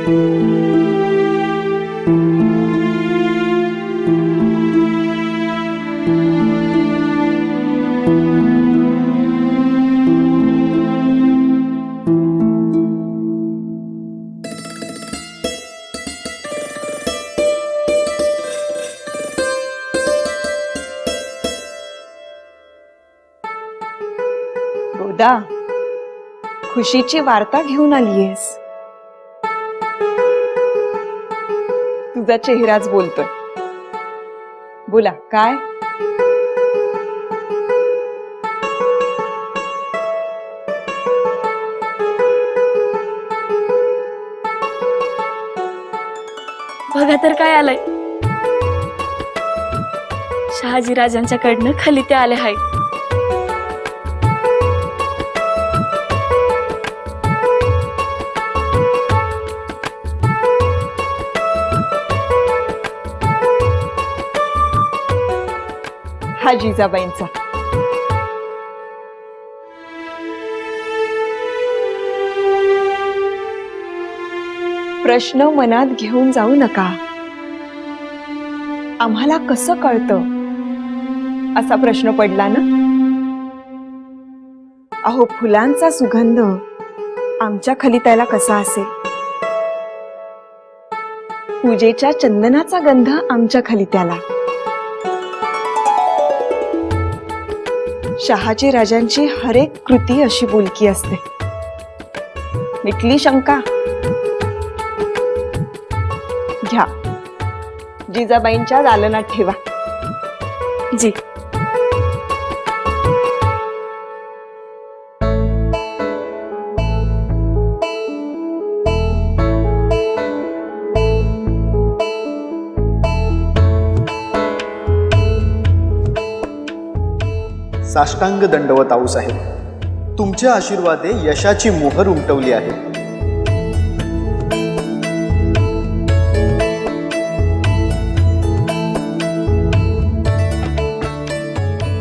गोदा, खुशीची वार्ता घेऊन आलीयस. तुझा चेहराच बोलतोय. बोला काय? बघा तर काय आलंय. शहाजीराजांच्याकडनं खलिते आले आहेत. हा जिजाबाईंचा. प्रश्न मनात घेऊन जाऊ नका. आम्हाला कसं कळतं असा प्रश्न पडला ना. अहो, फुलांचा सुगंध आमच्या खलित्याला कसा असेल, पूजेच्या चंदनाचा गंध आमच्या खलित्याला, शहाजी राजांची हर एक कृती अशी बोलकी असते. मिटली शंका? घ्या, जिजाबाईंच्या दालनात ठेवा. जी. साष्टांग दंडवत आऊसाहेब. तुमच्या आशीर्वादे यशाची मोहर उमटवली आहे.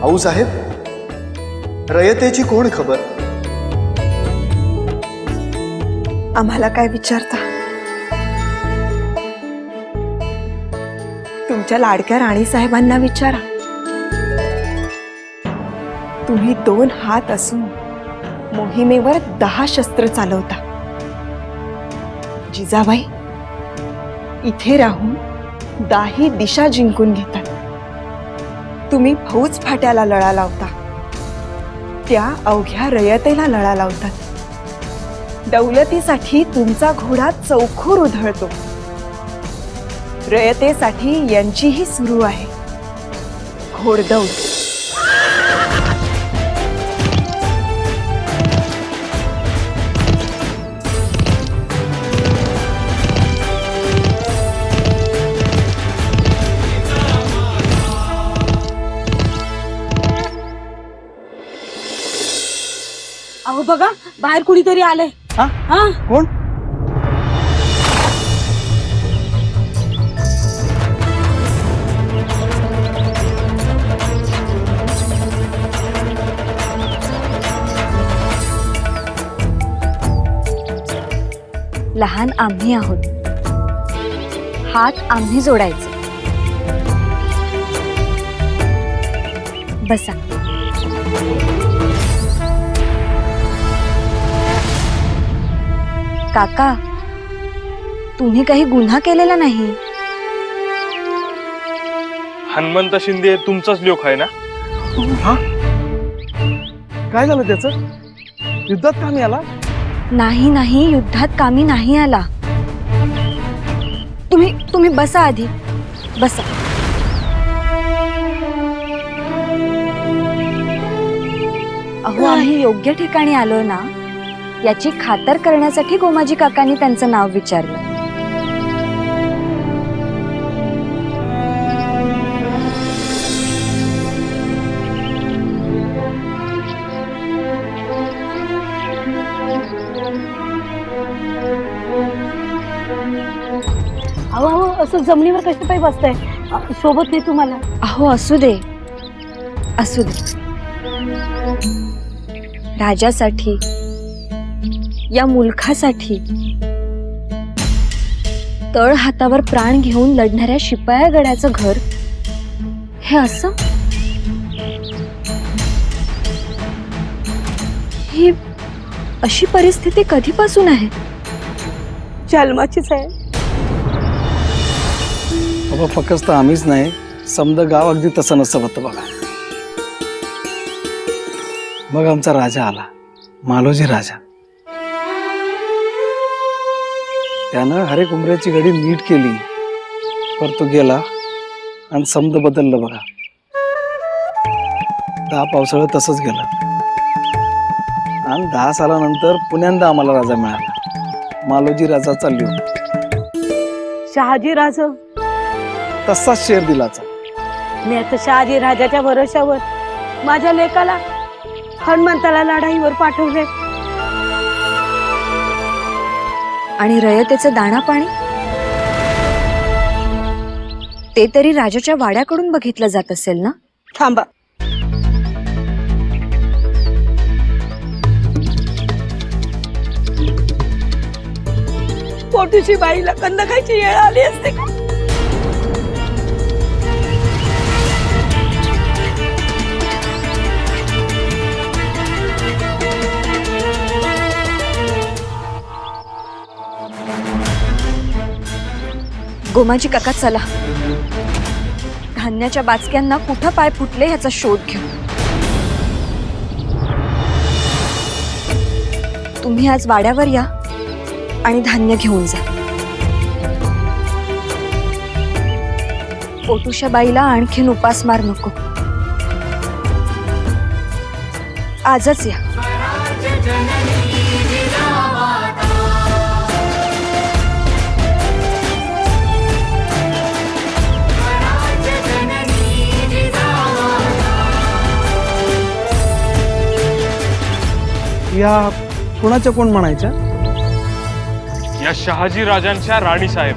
आऊसाहेब, रयतेची कोण खबर? आम्हाला काय विचारता? तुमच्या लाडक्या राणी साहेबांना विचारा. तुम्ही 2 हात असून मोहिमेवर 10 शस्त्र चालवता. जिजाबाई इथे राहून 10 दिशा जिंकून घेतात. तुम्ही फौज फाट्याला लळा लावता, त्या अवघ्या रयतेला लळा लावतात. दौलतीसाठी तुमचा घोडा चौखूर उधळतो. रयतेसाठी यांचीही सुरू आहे घोडदौड. अहो बघा, बाहेर कुणीतरी आलंय. हा? हा, कोण? लहान आम्ही आहोत, हात आम्ही जोडायचे. बसा. काका, तुम्ही काही गुन्हा केलेला नाही. हनुमंत शिंदे तुमचाच लोक आहे ना? हा? काय झालं त्याचं? युद्धात कामी आला? नाही नाही, युद्धात कामी नाही आला. तुम्ही बसा आधी, बसा. अहो, आम्ही योग्य ठिकाणी आलो ना याची खातर करण्यासाठी गोमाजी काकांनी त्यांचं नाव विचारलं. अहो अहो, असं जमिनीवर कशी पाय बसताय? सोबत नाही तुम्हाला? अहो, असू दे असू दे. राजासाठी, या मुलखासाठी तळ हातावर प्राण घेऊन लढणाऱ्या शिपाया गडाचं घर हे असं? ही अशी परिस्थिती कधीपासून आहे? जन्माचीच आहे. बाबा फक्त आम्हीच नाही, समजा गाव अगदी तसं नसं होतं बघा. मग आमचा राजा आला, मालोजी राजा. त्यानं हरेक उमऱ्याची घडी नीट केली, पर तो गेला आणि समद बदललं बघा. 10 पावसाळं तसंच गेलं आणि 10 सालानंतर पुण्यांदा आम्हाला राजा मिळाला, मालोजी राजा चालली. शहाजी राज, तसाच शेर दिलाचा. मी आता शहाजी राजाच्या भरोशावर माझ्या लेकाला हनुमंताला लढाईवर पाठवले. आणि रयतेचं दाणा पाणी ते तरी राजाच्या वाड्याकडून बघितलं जात असेल ना? थांबा, पोटूची बाईला कंद खायची वेळ आली असते का? गोमाजी काका चला, धान्याच्या बाचक्यांना कुठं पाय फुटले ह्याचा शोध घेऊ. तुम्ही आज वाड्यावर या आणि धान्य घेऊन जा. पोटूच्या बाईला आणखीन उपास मार नको. आजच या. या कुणाच्या कोण म्हणायच्या? या शहाजी राजांच्या राणी साहेब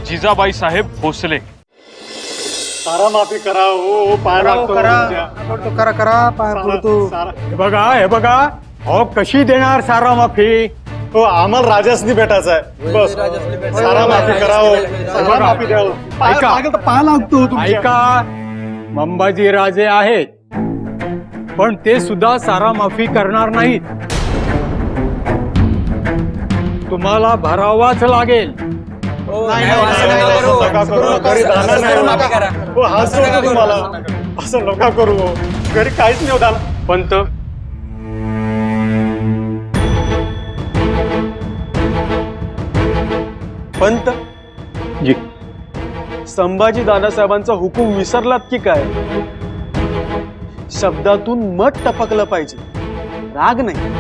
जिजाबाई साहेब भोसले. सारा माफी करा हो, पाय लागतो तुमच्या. करा पाय पडतो. हे बघा अहो कशी देणार सारा माफी? हो आम्हाला राजासनी भेटायचं आहे. बस सारा माफी करा हो, सारा माफी द्या हो. ऐका. लागेल तर पाय लागतो तुमच्या. ऐका, मंबाजी राजे आहेत पण ते सुद्धा सारा माफी करणार नाहीत. तुम्हाला भरावाच लागेल. नाही, असं नका करू. घरी दाना नाही हो. हो, हात जोडतो तुम्हाला. असं नका करू हो. घरी काहीच नाही होत. पंत, पंत जी, संभाजी दादासाहेबांचा हुकूम विसरलात की काय? शब्दातून मत टपकलं पाहिजे, राग नाही.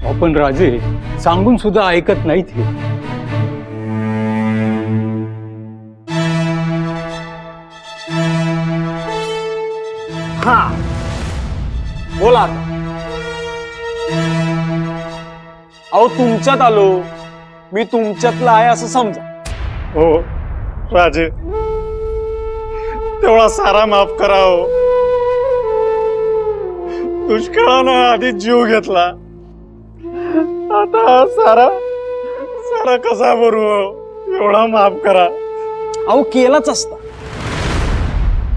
आपण राजे सांगून सुद्धा ऐकत नाहीत हे. हा बोला आता. अहो तुमच्यात आलो, मी तुमच्यातला आहे असं समजा. हो राजे, तेवढा सारा माफ करा हो. दुष्काळानं आधी जीव घेतला, आता सारा सारा कसा भरू हो? एवढा माफ करा. अहो केलाच असता.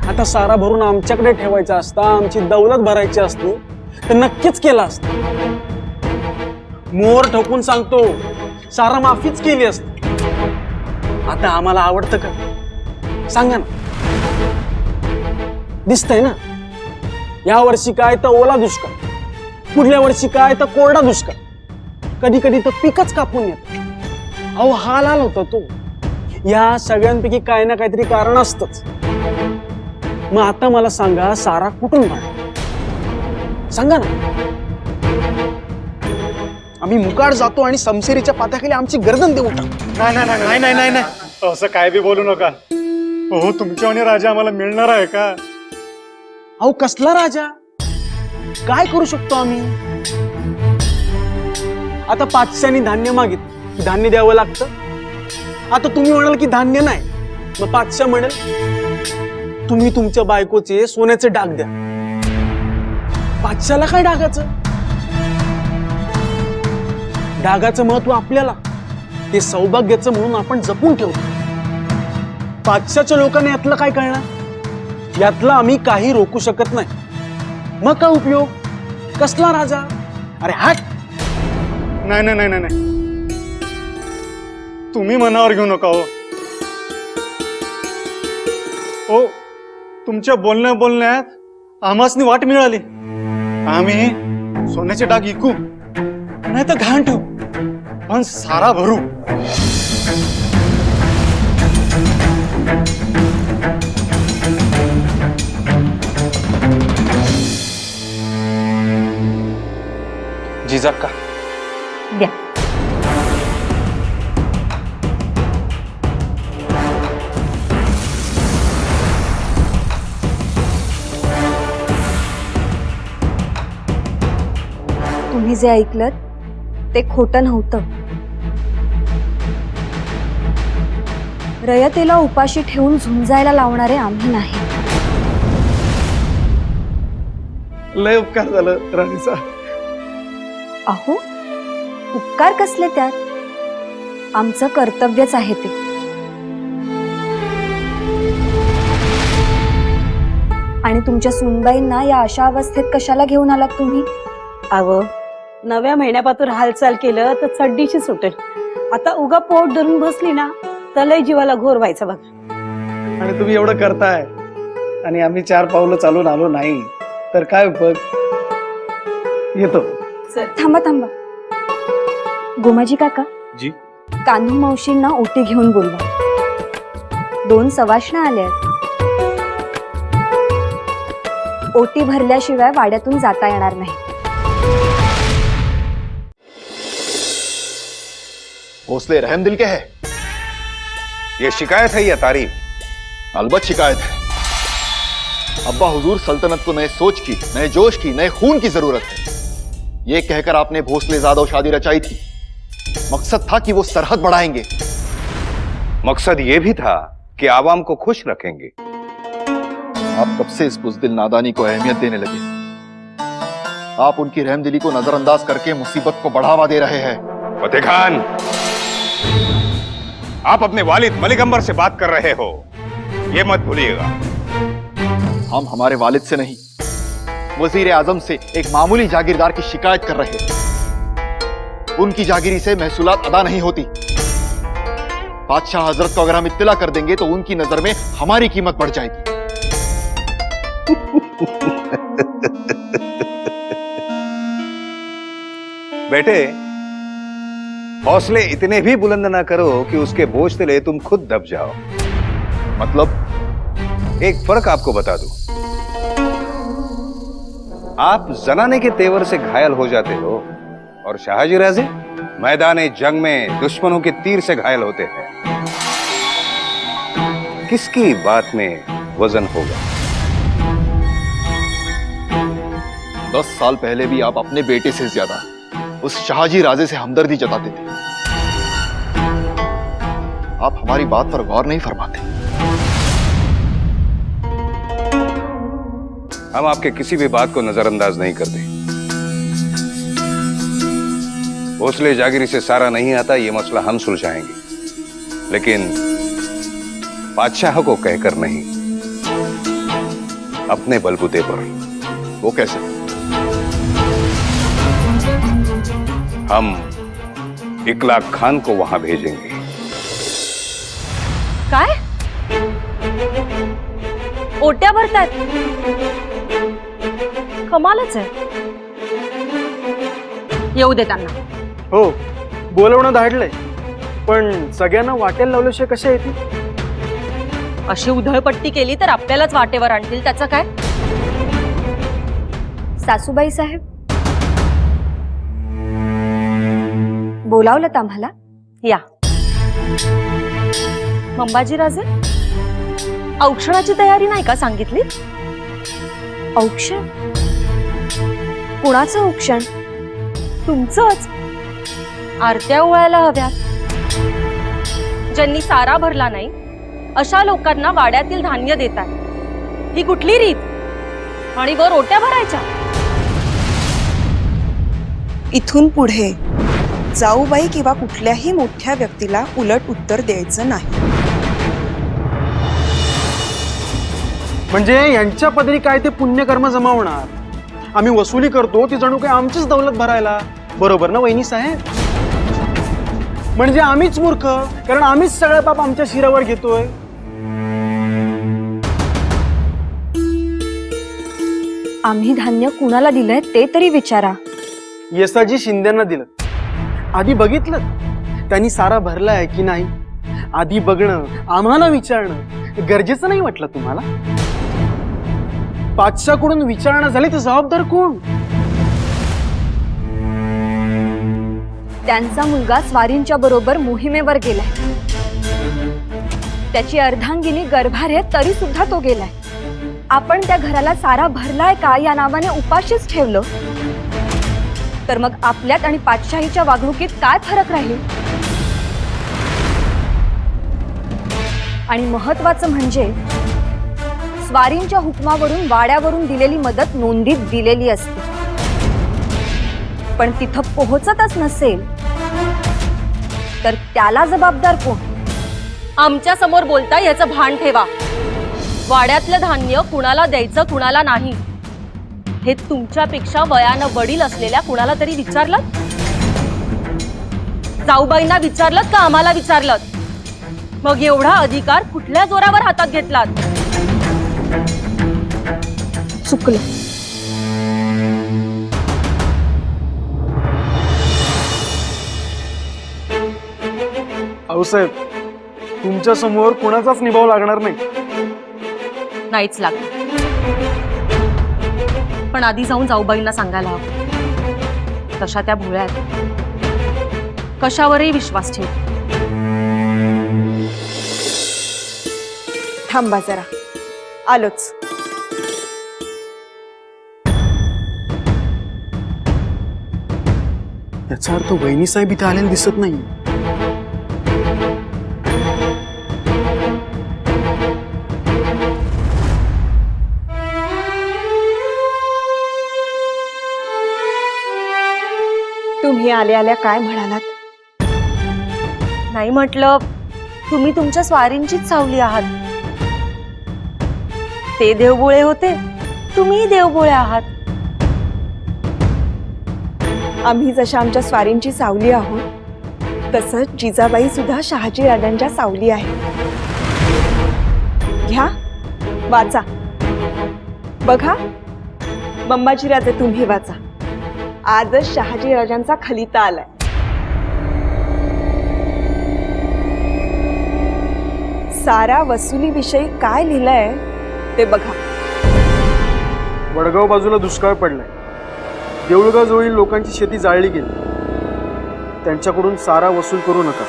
आता सारा भरून आमच्याकडे ठेवायचा असता, आमची दौलत भरायची असती तर नक्कीच केला असता. मोहर ठोकून सांगतो, सारा माफीच केली असती. आता आम्हाला आवडतं का सांगा ना? दिसतंय ना, या वर्षी काय तर ओला दुष्काळ, पुढल्या वर्षी काय तर कोरडा दुष्काळ, कधी कधी तर पिकच कापून येत. अहो हाल हाल होता तो. या सगळ्यांपैकी काय ना काहीतरी कारण असतंच. मग आता मला सांगा, सारा कुठून काढ सांगा ना. आम्ही मुकाड जातो आणि समशेरीच्या पात्याखाली आमची गर्दन देऊ टाक. नाही नाही नाही नाही नाही नाही, असं काय बी बोलू नका हो. तुमच्या आणि राजा आम्हाला मिळणार आहे का? अहो कसला राजा? काय करू शकतो आम्ही? आता पाचशांनी धान्य मागित धान्य द्यावं लागतं. आता तुम्ही म्हणाल की धान्य नाही, मग पाचशा म्हणेल तुम्ही तुमच्या बायकोचे सोन्याचे डाग द्या. पाचशाला काय डागाचं? डागाचं महत्व आपल्याला ते सौभाग्याचं म्हणून आपण जपून ठेवतो. पाचशाच्या लोकांना यातलं काय कळणार? यातलं आम्ही काही रोखू शकत नाही. मग काय उपयोग? कसला राजा? अरे हट. नाही नाही नाही नाही नाही, तुम्ही मनावर घेऊ नका हो. ओ, तुमच्या बोलण्यात आम्हासनी वाट मिळाली. आम्ही सोन्याचे डाग विकू नाही तर घाण ठेवू, पण सारा भरू. जिजाक्का, द्या. तुम्ही जे ऐकलं ते खोटं नव्हतं. रयतेला उपाशी ठेवून झुंजायला लावणारे आम्ही नाही. लय उपकार झालं राणीचा. अहो, उपकार कसले त्यात? आमचं कर्तव्यच आहे ते. आणि तुमच्या सुनबाईंना या अशा अवस्थेत कशाला घेऊन आलात तुम्ही? अव नव्या महिन्यापासून हालचाल केलं तर चड्डीशी सुटेल. आता उगा पोट धरून बसली ना तर लय जीवाला घोर व्हायचं बघा. आणि तुम्ही एवढं करताय आणि आम्ही 4 पावलं चालून आलो नाही तर काय उपयोग? येतो. थांबा थांबा. गोमाजी काका, जी. कान्हू मावशींना ओटी घेऊन बोलवा. 2 सवाष्ण आल्या आहेत. ओटी भरल्याशिवाय वाड्यातून जाता येणार नाही. भोसले रहमदिल के है? ये शिकायत है या तारीफ? अलबत्त शिकायत है। अब्बा हुजूर, सल्तनत को नए सोच की, नए जोश की, नए खून की जरूरत है, ये कहकर आपने भोसले ज़ादो शादी रचाई थी। मकसद था कि वो सरहद बढ़ाएंगे। मकसद ये भी था कि आवाम को खुश रखेंगे। आप कब से इस बुज़दिल नादानी को अहमियत देने लगे? आप उनकी रहमदिली को नजरअंदाज करके मुसीबत को बढ़ावा दे रहे हैं। फतेह खान, आप अपने वालिद मलिक अंबर से बात कर रहे हो, ये मत भूलिएगा। हम हमारे वालिद से नहीं, वजीर आजम से एक मामूली जागीरदार की शिकायत कर रहे हैं। उनकी जागीरी से महसूलात अदा नहीं होती। बादशाह हजरत को अगर हम इत्तला कर देंगे तो उनकी नजर में हमारी कीमत बढ़ जाएगी। बेटे, हौसले इतने भी बुलंद ना करो कि उसके बोझ तले तुम खुद दब जाओ। मतलब एक फर्क आपको बता दूं, आप जनाने के तेवर से घायल हो जाते हो और शाहजी राजे मैदान जंग में दुश्मनों के तीर से घायल होते हैं। किसकी बात में वजन होगा? 10 साल पहले भी आप अपने बेटे से ज्यादा उस शाहजी राजे से हमदर्दी जताते थे। आप हमारी बात पर गौर नहीं फरमाते। हम आपके किसी भी बात को नजरअंदाज नहीं करते। भोसले जागीरी से सारा नहीं आता, ये मसला हम सुलझाएंगे, लेकिन बादशाह को कहकर नहीं, अपने बलबूते पर। वो कैसे? हम इकलाक खान को वहां भेजेंगे। काय? ओट्या भरतात? कमालच आहे. येऊ दे त्यांना. हो, बोलवणं धाडलंय, पण सगळ्यांना वाटेल लावल्याशिवाय कशा येतील? अशी उधळपट्टी केली तर आपल्यालाच वाटेवर आणतील, त्याचं काय? सासूबाई साहेब, बोलावलं आम्हाला? या. मंबाजीराजे, औक्षणाची तयारी नाही का सांगितली? औक्षण? कुणाचं औक्षण? तुमचंच. आरत्या ओळायला हव्यात. ज्यांनी सारा भरला नाही अशा लोकांना वाड्यातील धान्य देतात. ही कुठली रीत? आणि वर ओट्या भरायच्या? इथून पुढे जाऊबाई किंवा कुठल्याही मोठ्या व्यक्तीला उलट उत्तर द्यायचं नाही. म्हणजे यांच्या पदरी काय ते पुण्यकर्म जमा होणार? आम्ही वसुली करतो ती जणू काय आमचीच दौलत भरायला. बरोबर ना वहिनी साहेब? म्हणजे आम्हीच मूर्ख, कारण आम्हीच सगळं पाप आमच्या शिरावर घेतोय. आम्ही धान्य कुणाला दिलंय ते तरी विचारा. येसाजी शिंद्यांना दिलं. आधी बघितलं त्यांनी सारा भरलाय की नाही आधी बघणं, आम्हाला विचारणं गरजेचं नाही वाटलं तुम्हाला? पाचशाकडून विचारणा झाली तर जबाबदार कोण? त्यांचा मुलगा स्वारींच्या बरोबर मोहिमेवर गेलाय. त्याची अर्धांगिनी गर्भार आहे तरी सुद्धा तो गेलाय. आपण त्या घराला सारा भरलाय का या नावाने उपाशीच ठेवलं तर मग आपल्यात आणि पातशाहीच्या वागणुकीत काय फरक राहील? आणि महत्वाचं म्हणजे स्वारींच्या हुकमावरून वाड्यावरून दिलेली मदत नोंदीत दिलेली असते, पण तिथं पोहोचतच नसेल तर त्याला जबाबदार कोण? आमच्या समोर बोलताय याचं भान ठेवा. वाड्यातलं धान्य कुणाला द्यायचं कुणाला नाही हे तुमच्यापेक्षा वयानं वडील असलेल्या कुणाला तरी विचारलं? जाऊबाईंना विचारलं का आम्हाला विचारलं? मग एवढा अधिकार कुठल्या जोरावर हातात घेतलात? चुकलं. आऊसाहेब तुमच्या समोर कुणाचाच निभाव लागणार नाही. नाहीच लागत. पण आधी जाऊन जाऊबाईंना सांगायला हवं. तशा त्या भोळ्यात कशावरही विश्वास ठेव. थांबा जरा, आलोच. याचा अर्थ वहिनी साहेब इथे आलेले दिसत नाही. तुम्ही आल्या आल्या काय म्हणालात? नाही म्हटलं, तुम्ही तुमच्या स्वारींचीच सावली आहात. ते देवभोळे होते, तुम्ही देवभोळे आहात. आम्ही जशा आमच्या स्वारींची सावली आहोत तसंच जिजाबाई सुद्धा शहाजी राजांच्या सावली आहे. घ्या, वाचा, बघा. बंबाजी राजे तुम्ही वाचा. आजच शहाजी राजांचा खलिता आलाय. सारा वसुलीविषयी काय लिहिलंय ते बघा. वडगाव बाजूला दुष्काळ पडलाय. देऊळगाव जवळील लोकांची शेती जाळली गेली. त्यांच्याकडून सारा वसूल करू नका.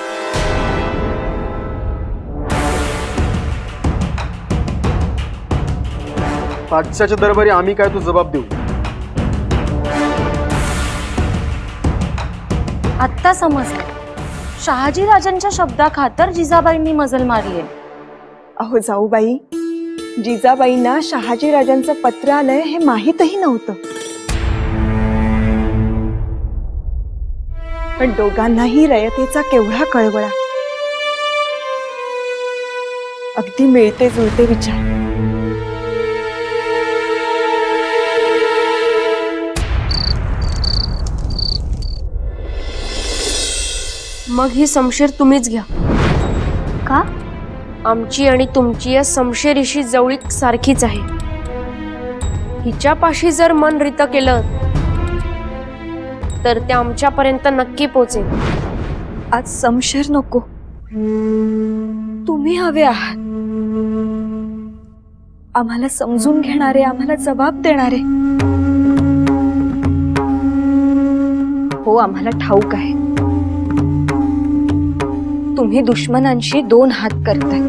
पाचशाच्या दरबारी आम्ही काय तो जबाब देऊ. आत्ता समजलं. शहाजी राजांच्या शब्दाखातर जिजाबाईंनी मजल मारली आहे. अहो जाऊबाई, जिजाबाईंना शहाजी राजांचं पत्र आलंय हे माहीतही नव्हतं. पण दोघांनाही रयतेचा केवढा कळवळा. अगदी मिळते जुळते विचार. मग ही समशेर तुम्हीच घ्या. का? आमची आणि तुमची या समशेरीशी जवळीक सारखीच आहे. हिच्यापाशी जर मन रित केलं तर ते आमच्यापर्यंत नक्की पोचेल. आज समशेर नको, तुम्ही हवे आहात. आम्हाला समजून घेणारे, आम्हाला जबाब देणारे. हो, आम्हाला ठाऊक आहे तुम्ही दुश्मनांशी दोन हात करताय.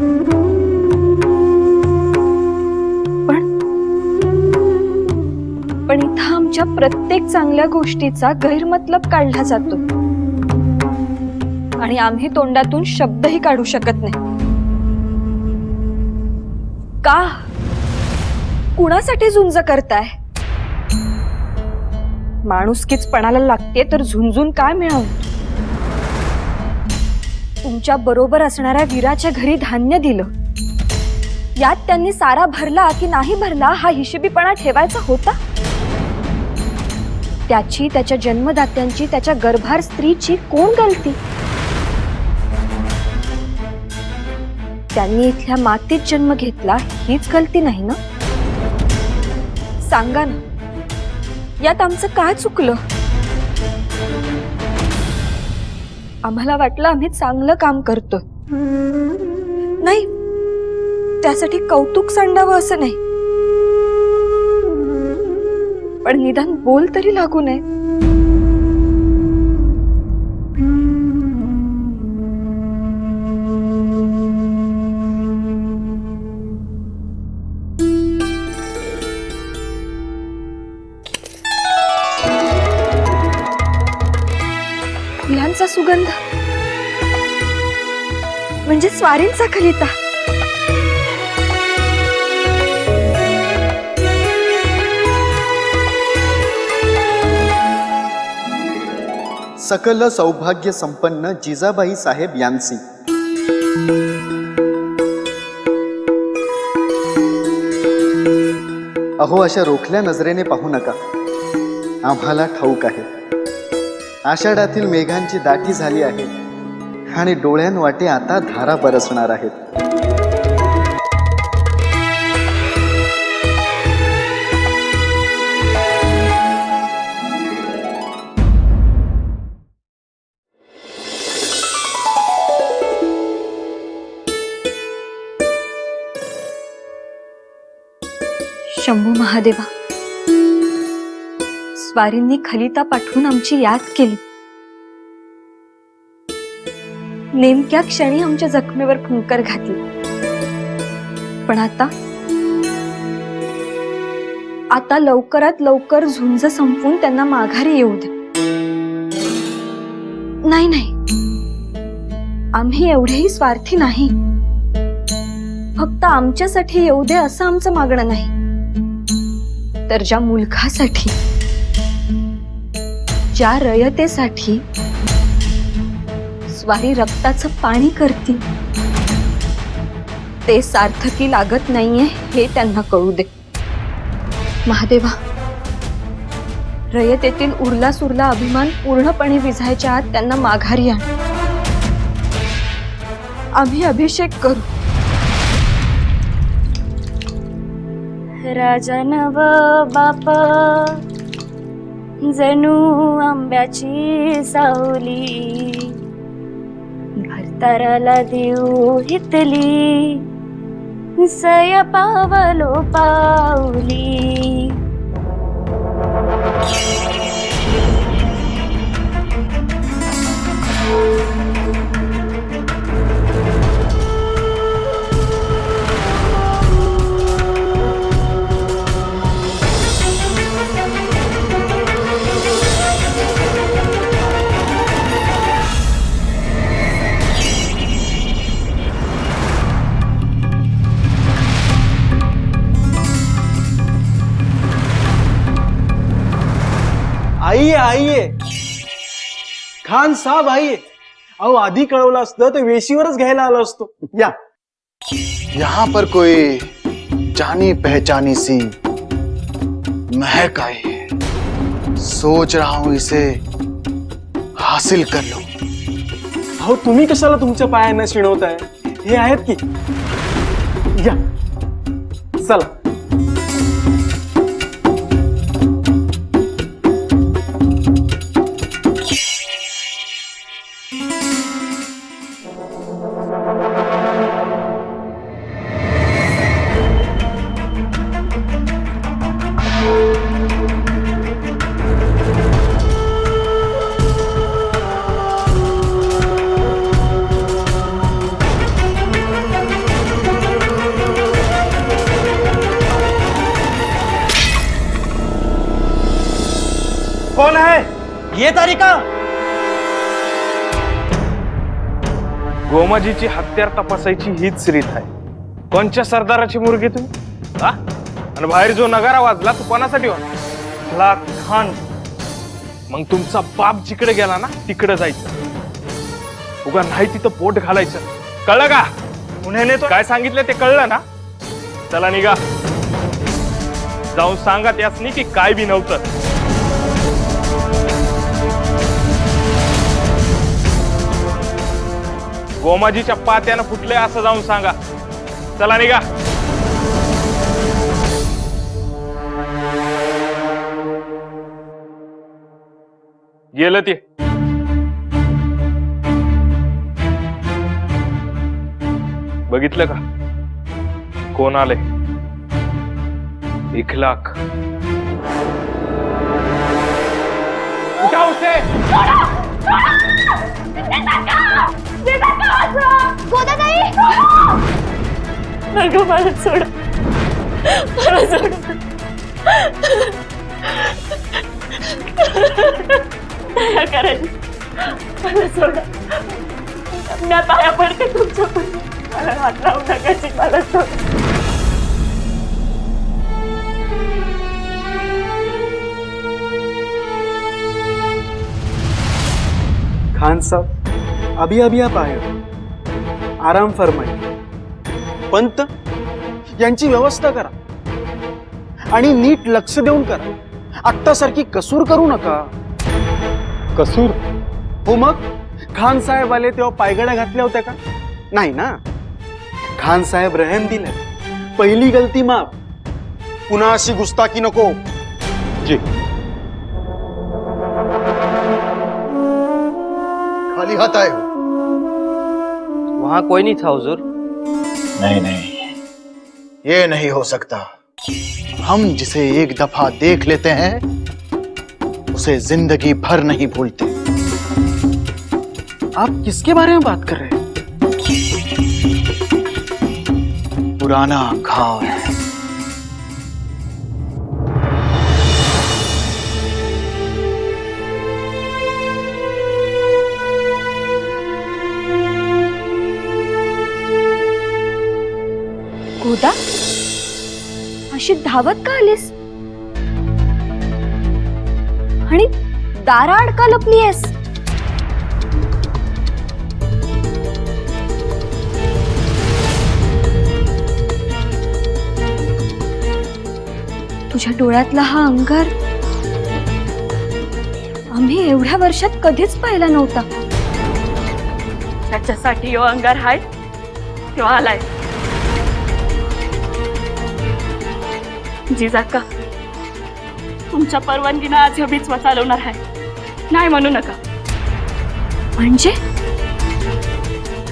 पण इथं आमच्या प्रत्येक चांगल्या गोष्टीचा गैरमतलब काढला जातो आणि आम्ही तोंडातून शब्दही काढू शकत नाही. का? कुणासाठी झुंज करताय? माणुसकीच पणाला लागते तर झुंजून काय मिळावं? तुमच्या बरोबर असणाऱ्या वीराच्या घरी धान्य दिलं, यात त्यांनी सारा भरला की नाही भरला हा हिशेबीपणा ठेवायचा होता? त्याची, त्याच्या जन्मदात्यांची, त्याच्या गर्भार स्त्रीची कोण गलती? त्यांनी इथल्या मातीत जन्म घेतला हीच गलती नाही ना? सांगा ना, यात आमचं काय चुकलं? आम्हाला वाटलं आम्ही चांगलं काम करतोय, नाही त्यासाठी कौतुक सांडावं असं नाही, पण निदान बोल तरी लागू नये. फुलांचा सुगंध म्हणजे स्वारींचा खलिता. सकल सौभाग्य संपन्न जिजाबाई साहेब यांची अहो, अशा रोखल्या नजरेने पाहू नका. आम्हाला ठाऊक आहे आषाढातील मेघांची दाटी झाली आहे आणि डोळ्यांवाटे आता धारा बरसणार आहेत. शंभू महादेवा, स्वारींनी खलिता पाठवून आमची याद केली. नेमक्या क्षणी आमच्या जखमेवर फुंकर घातली. पण आता लवकरात लवकर झुंज संपवून त्यांना माघारी येऊ दे. नाही नाही, आम्ही एवढेही स्वार्थी नाही. फक्त आमच्यासाठी येऊ दे असं आमचं मागणं नाही, तर ज्या मुलखासाठी, ज्या रयतेसाठी स्वारी रक्ताचं पाणी करती, ते सार्थकी लागत नाहीये हे त्यांना कळू दे. महादेवा, रयतेतील उरला सुरला अभिमान पूर्णपणे विझायच्या आत त्यांना माघारी आण. आम्ही अभिषेक करू. राजा नव बाप जणू आंब्याची सावली, भरताराला देऊ हितली, सय पावलो पावली. आइए आइए, खान साहब आइए. अहो, आधी कळवलं असतं तर वेशीवरच घ्यायला आलो असतो. या. यहाँ पर कोई जानी पहचानी सी महक आई है. सोच रहा हूं इसे हासिल कर लूं. अहो, तुम्ही कशाला तुमच्या पायांना शिणवताय? हे आहेत की. या, चला. कौन है ये तारिका? गोमाजीची हत्यार तपासायची हीच रीत आहे. कोणच्या सरदाराची मुलगी तुम्ही? हा? आणि बाहेर जो नगारा वाजला तो कोणासाठी वाजला? खान. मग तुमचा बाप जिकडे गेला ना तिकडे जायचं. उगा नाही तिथं पोट घालायचं, कळलं का? पुण्याने तो काय सांगितलं ते कळलं ना? चला निघा, जाऊन सांगा त्यासनी की काय बी नव्हतं. गोमाजीच्या पात्यानं फुटले असं जाऊन सांगा. चला निघा. गेलं ते. बघितलं का कोण आले? 1,00,000. उठा उसे. मला सोड, मला सोड. दया करायची, मला सोड. मी पाया पडते तुमच्या पण, मला हात लावू नकाशी, मला सोड. खान साहब, अभी अभी आप आए हो, आराम फरमाइए. पंत, यांची व्यवस्था करा आणि नीट लक्ष देऊन करा. आत्तासारखी कसूर करू नका. कसूर? हो मग, खान साहेब आले तेव्हा पायगड्या घातल्या होत्या का? नाही ना. खान साहेब रहम दिले, पहिली गलती माफ, पुन्हा अशी गुस्ताखी नको. जी. खाली हाथ आए हो? वहां कोई नहीं था हुजूर. नहीं नहीं, ये नहीं हो सकता. हम जिसे एक दफा देख लेते हैं उसे जिंदगी भर नहीं भूलते. आप किसके बारे में बात कर रहे हैं? पुराना घाव है. गोदा, अशी धावत का आलीस आणि दाराआड का लपलीयस? तुझ्या डोळ्यातला हा अंगार आम्ही एवढ्या वर्षात कधीच पाहिला नव्हता. त्याच्यासाठी यो अंगार हाय, तो आलाय. जिजाका, तुमच्या परवानगीनं आज ह्यो बिचवा चालवणार आहे. नाही म्हणू नका. म्हणजे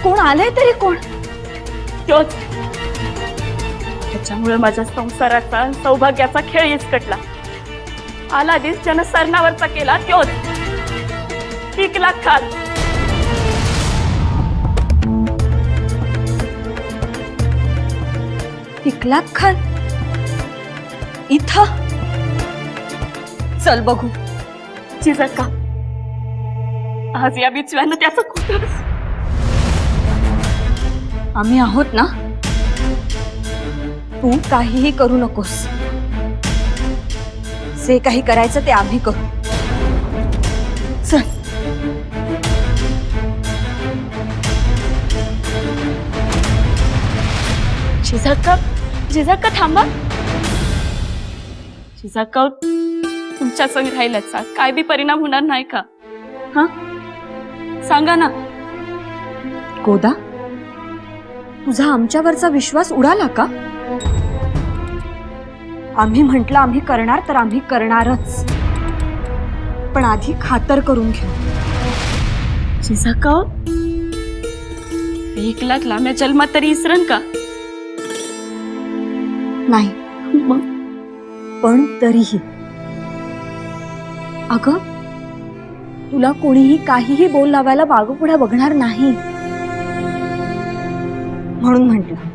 कोण आलंय तरी कोण? तोच. त्याच्यामुळे माझ्या संसाराचा सौभाग्याचा खेळ इसकटला. आला दिस ज्यानं सरणावरचा केला तोच. 1,00,000 खाल. खान इथं? चल बघू. जिजाका, आज या बिचव्यानं त्याचं कुठं. आम्ही आहोत ना. तू काहीही करू नकोस. जे काही करायचं ते आम्ही करू. चल. जिजाका, जिजाका थांबा. जिजाका, तुमच्या संग राहिल्याचा काय बी परिणाम होणार नाही का? हा, सांगा ना. गोदा, तुझा आमच्यावरचा विश्वास उडाला का? आम्ही म्हटलं आम्ही करणार तर आम्ही करणारच, पण आधी खातर करून घेऊ. जिजाका, 1,00,000 लांब्या जन्मात तरी इसरण का? नाही, पण तरीही. अगं, तुला कोणीही काहीही बोल लावायला मागोपुढे बघणार नाही, म्हणून म्हटलं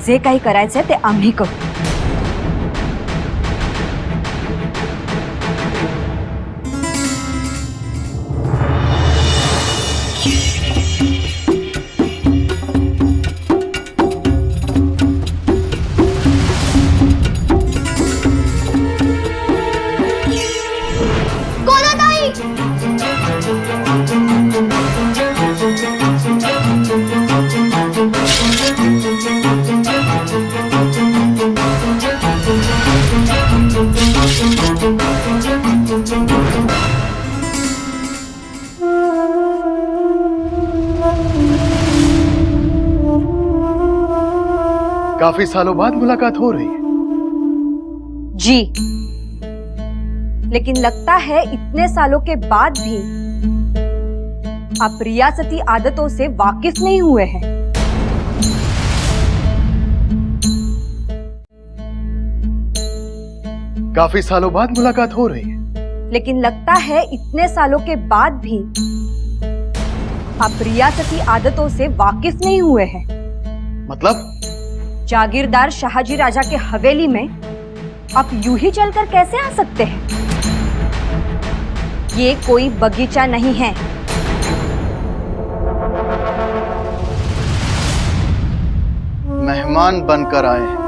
जे काही करायचंय ते आम्ही करू. काफी सालों बाद मुलाकात हो रही है। जी, लेकिन लगता है इतने सालों के बाद भी आप रियासती आदतों से वाकिफ नहीं हुए हैं। काफी सालों बाद मुलाकात हो रही है। लेकिन लगता है इतने सालों के बाद भी आप रियासती आदतों से वाकिफ नहीं हुए हैं। मतलब? जागीरदार शाहजी राजा के हवेली में आप यूं ही चलकर कैसे आ सकते हैं? ये कोई बगीचा नहीं है। मेहमान बनकर आए हैं।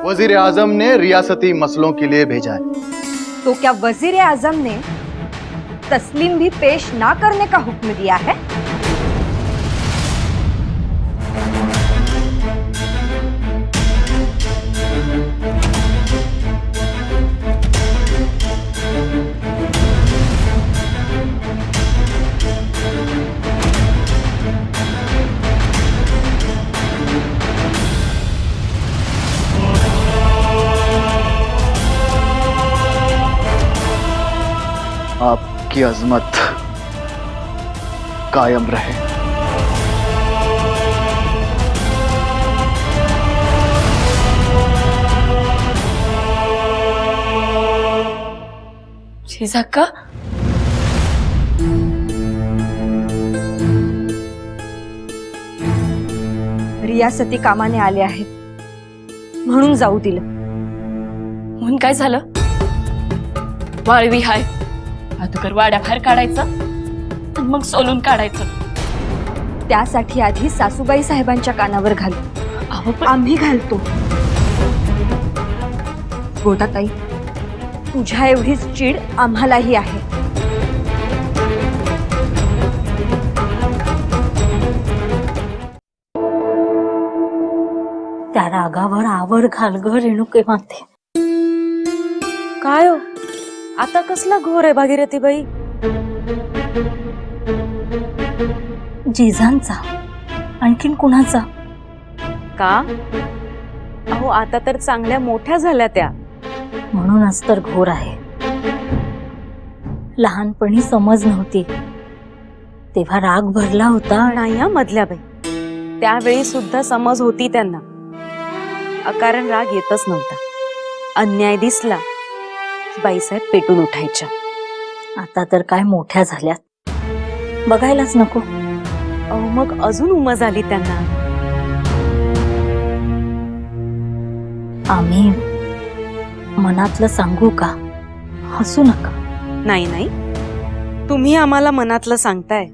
वजीर आजम ने रियासती मसलों के लिए भेजा है। तो क्या वजीर आजम ने तस्लीम भी पेश ना करने का हुक्म दिया है? आपकी अजमत कायम रहे। जिजाक्का, रियासती कामाने आले आहेत म्हणून जाऊ दिलं. म्हणून काय झालं? वाळवी हाय, अगोदर वाड्या बाहेर काढायचं आणि मग सोलून काढायचं. त्यासाठी आधी सासूबाई साहेबांच्या कानावर घालू. अहो पण आम्ही घालतो. गोदाताई, तुझ्या एवढीच चीड आम्हालाही आहे. त्या रागावर आवर घाल ग रेणुके माते. काय हो, आता कसला घोर आहे भागीरथी बाई? जिजांचा, आणखीन कुणाचा? का? अहो आता तर चांगल्या मोठ्या झाल्या त्या. म्हणूनच तर घोर आहे. लहानपणी समज नव्हती तेव्हा राग भरला होता. नाही हा मधल्या बाई, त्यावेळी सुद्धा समज होती त्यांना. अकारण राग येतच नव्हता. अन्याय दिसला बाईसाहेब पेटून उठायच्या. आता तर काय मोठ्या झाल्यात, बघायलाच नको. अहो मग अजून उमज आली त्यांना. आम्ही मनातलं सांगू का? हसू नका. नाही नाही, तुम्ही आम्हाला मनातलं सांगताय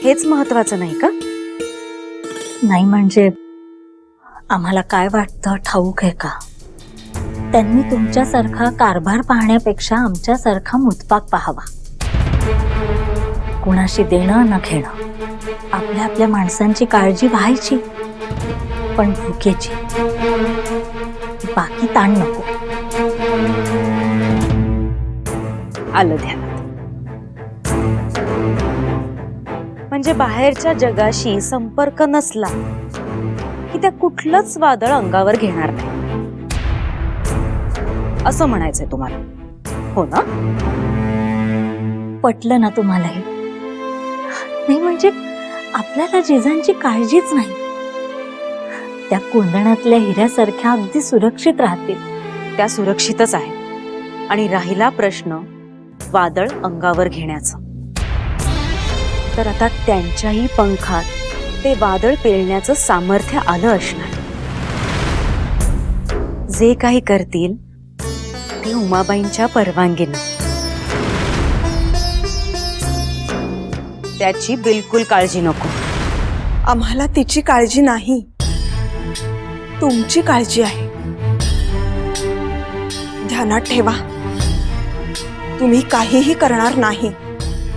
हेच महत्वाचं नाही का? नाही म्हणजे आम्हाला काय वाटतं ठाऊक आहे का? त्यांनी तुमच्यासारखा कारभार पाहण्यापेक्षा आमच्यासारखा मुतपाक पाहावा. कुणाशी देणं न घेणं, आपल्या आपल्या माणसांची काळजी व्हायची, पण भुकेची. बाकी ताण नको. आलं ध्यानात. म्हणजे बाहेरच्या जगाशी संपर्क नसला की त्या कुठलंच वादळ अंगावर घेणार नाही असं म्हणायचंय तुम्हाला, हो ना? पटलं ना तुम्हालाही? नाही म्हणजे आपल्याला जिजांची काळजीच नाही. त्या कुंदणातल्या हिऱ्यासारख्या अगदी सुरक्षित राहतील. त्या सुरक्षितच आहे. आणि राहिला प्रश्न वादळ अंगावर घेण्याचा, तर आता त्यांच्याही पंखात ते वादळ पेलण्याचं सामर्थ्य आलं असणार. जे काही करतील ते उमाबाईंच्या परवानगीनं. त्याची बिलकुल काळजी नको. आम्हाला तिची काळजी नाही, तुमची काळजी आहे. ध्यानात ठेवा, तुम्ही काहीही करणार नाही.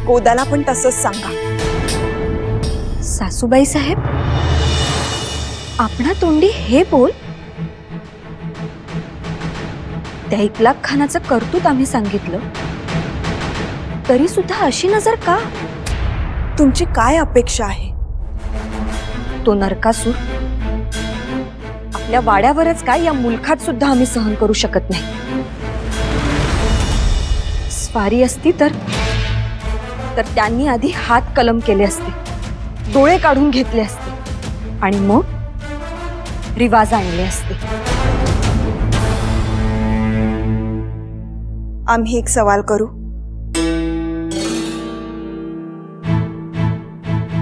गोदाला पण तसंच सांगा. सासूबाई साहेब, आपणा तोंडी हे बोल? त्या इकलाक खानाचं कर्तृत्व आम्ही सांगितलं तरी सुद्धा अशी नजर का? तुमची काय अपेक्षा आहे? तो नरकासूर आपल्या वाड्यावरच काय, या मुलखात सुद्धा आम्ही सहन करू शकत नाही. स्वारी असती तर त्यांनी आधी हात कलम केले असते, डोळे काढून घेतले असते आणि मग रिवाज आणले असते. आम्ही एक सवाल करू.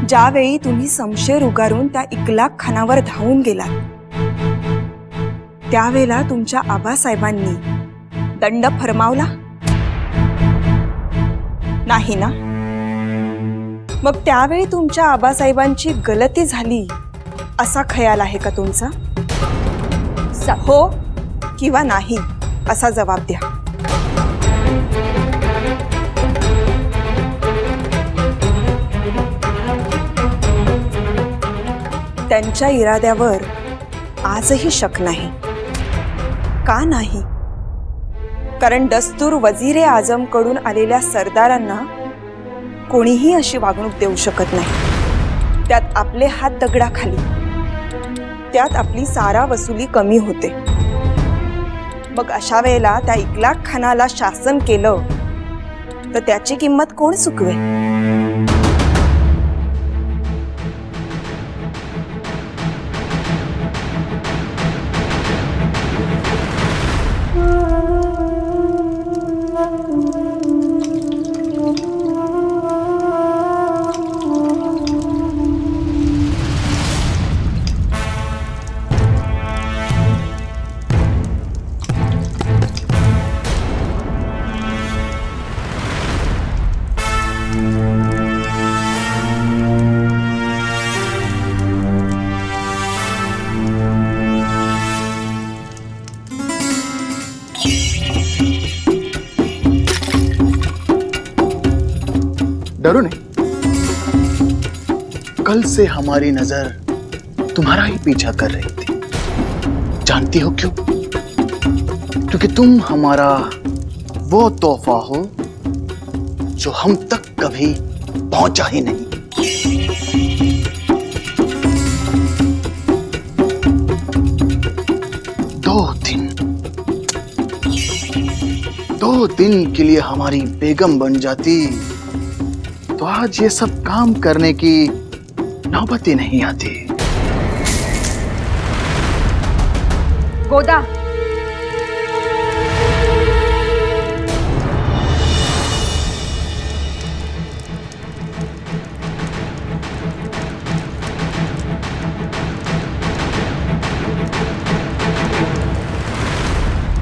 ज्यावेळी तुम्ही शमशेर उगारून त्या इकलाक खानावर धावून गेलात, त्यावेळेला तुमच्या आबासाहेबांनी दंड फरमावला नाही ना? मग त्यावेळी तुमच्या आबासाहेबांची गलती झाली असा खयाल आहे का तुमचा? हो किंवा नाही असा जबाब द्या. त्यांच्या इराद्यावर आजही शक नाही. का नाही? कारण दस्तूर वजीरे आजम कडून आलेल्या सरदारांना कोणीही अशी वागणूक देऊ शकत नाही. त्यात आपले हात दगडाखाली, त्यात आपली सारा वसुली कमी होते. मग अशा वेळेला त्या इकलाक खानाला शासन केलं तर त्याची किंमत कोण चुकवे? डरो नहीं, कल से हमारी नजर तुम्हारा ही पीछा कर रही थी. जानती हो क्यों? क्योंकि तुम हमारा वो तोहफा हो जो हम तक कभी पहुंचा ही नहीं. दो दिन के लिए हमारी बेगम बन जाती तो आज ये सब काम करने की नौबत ही नहीं आती. गोदा,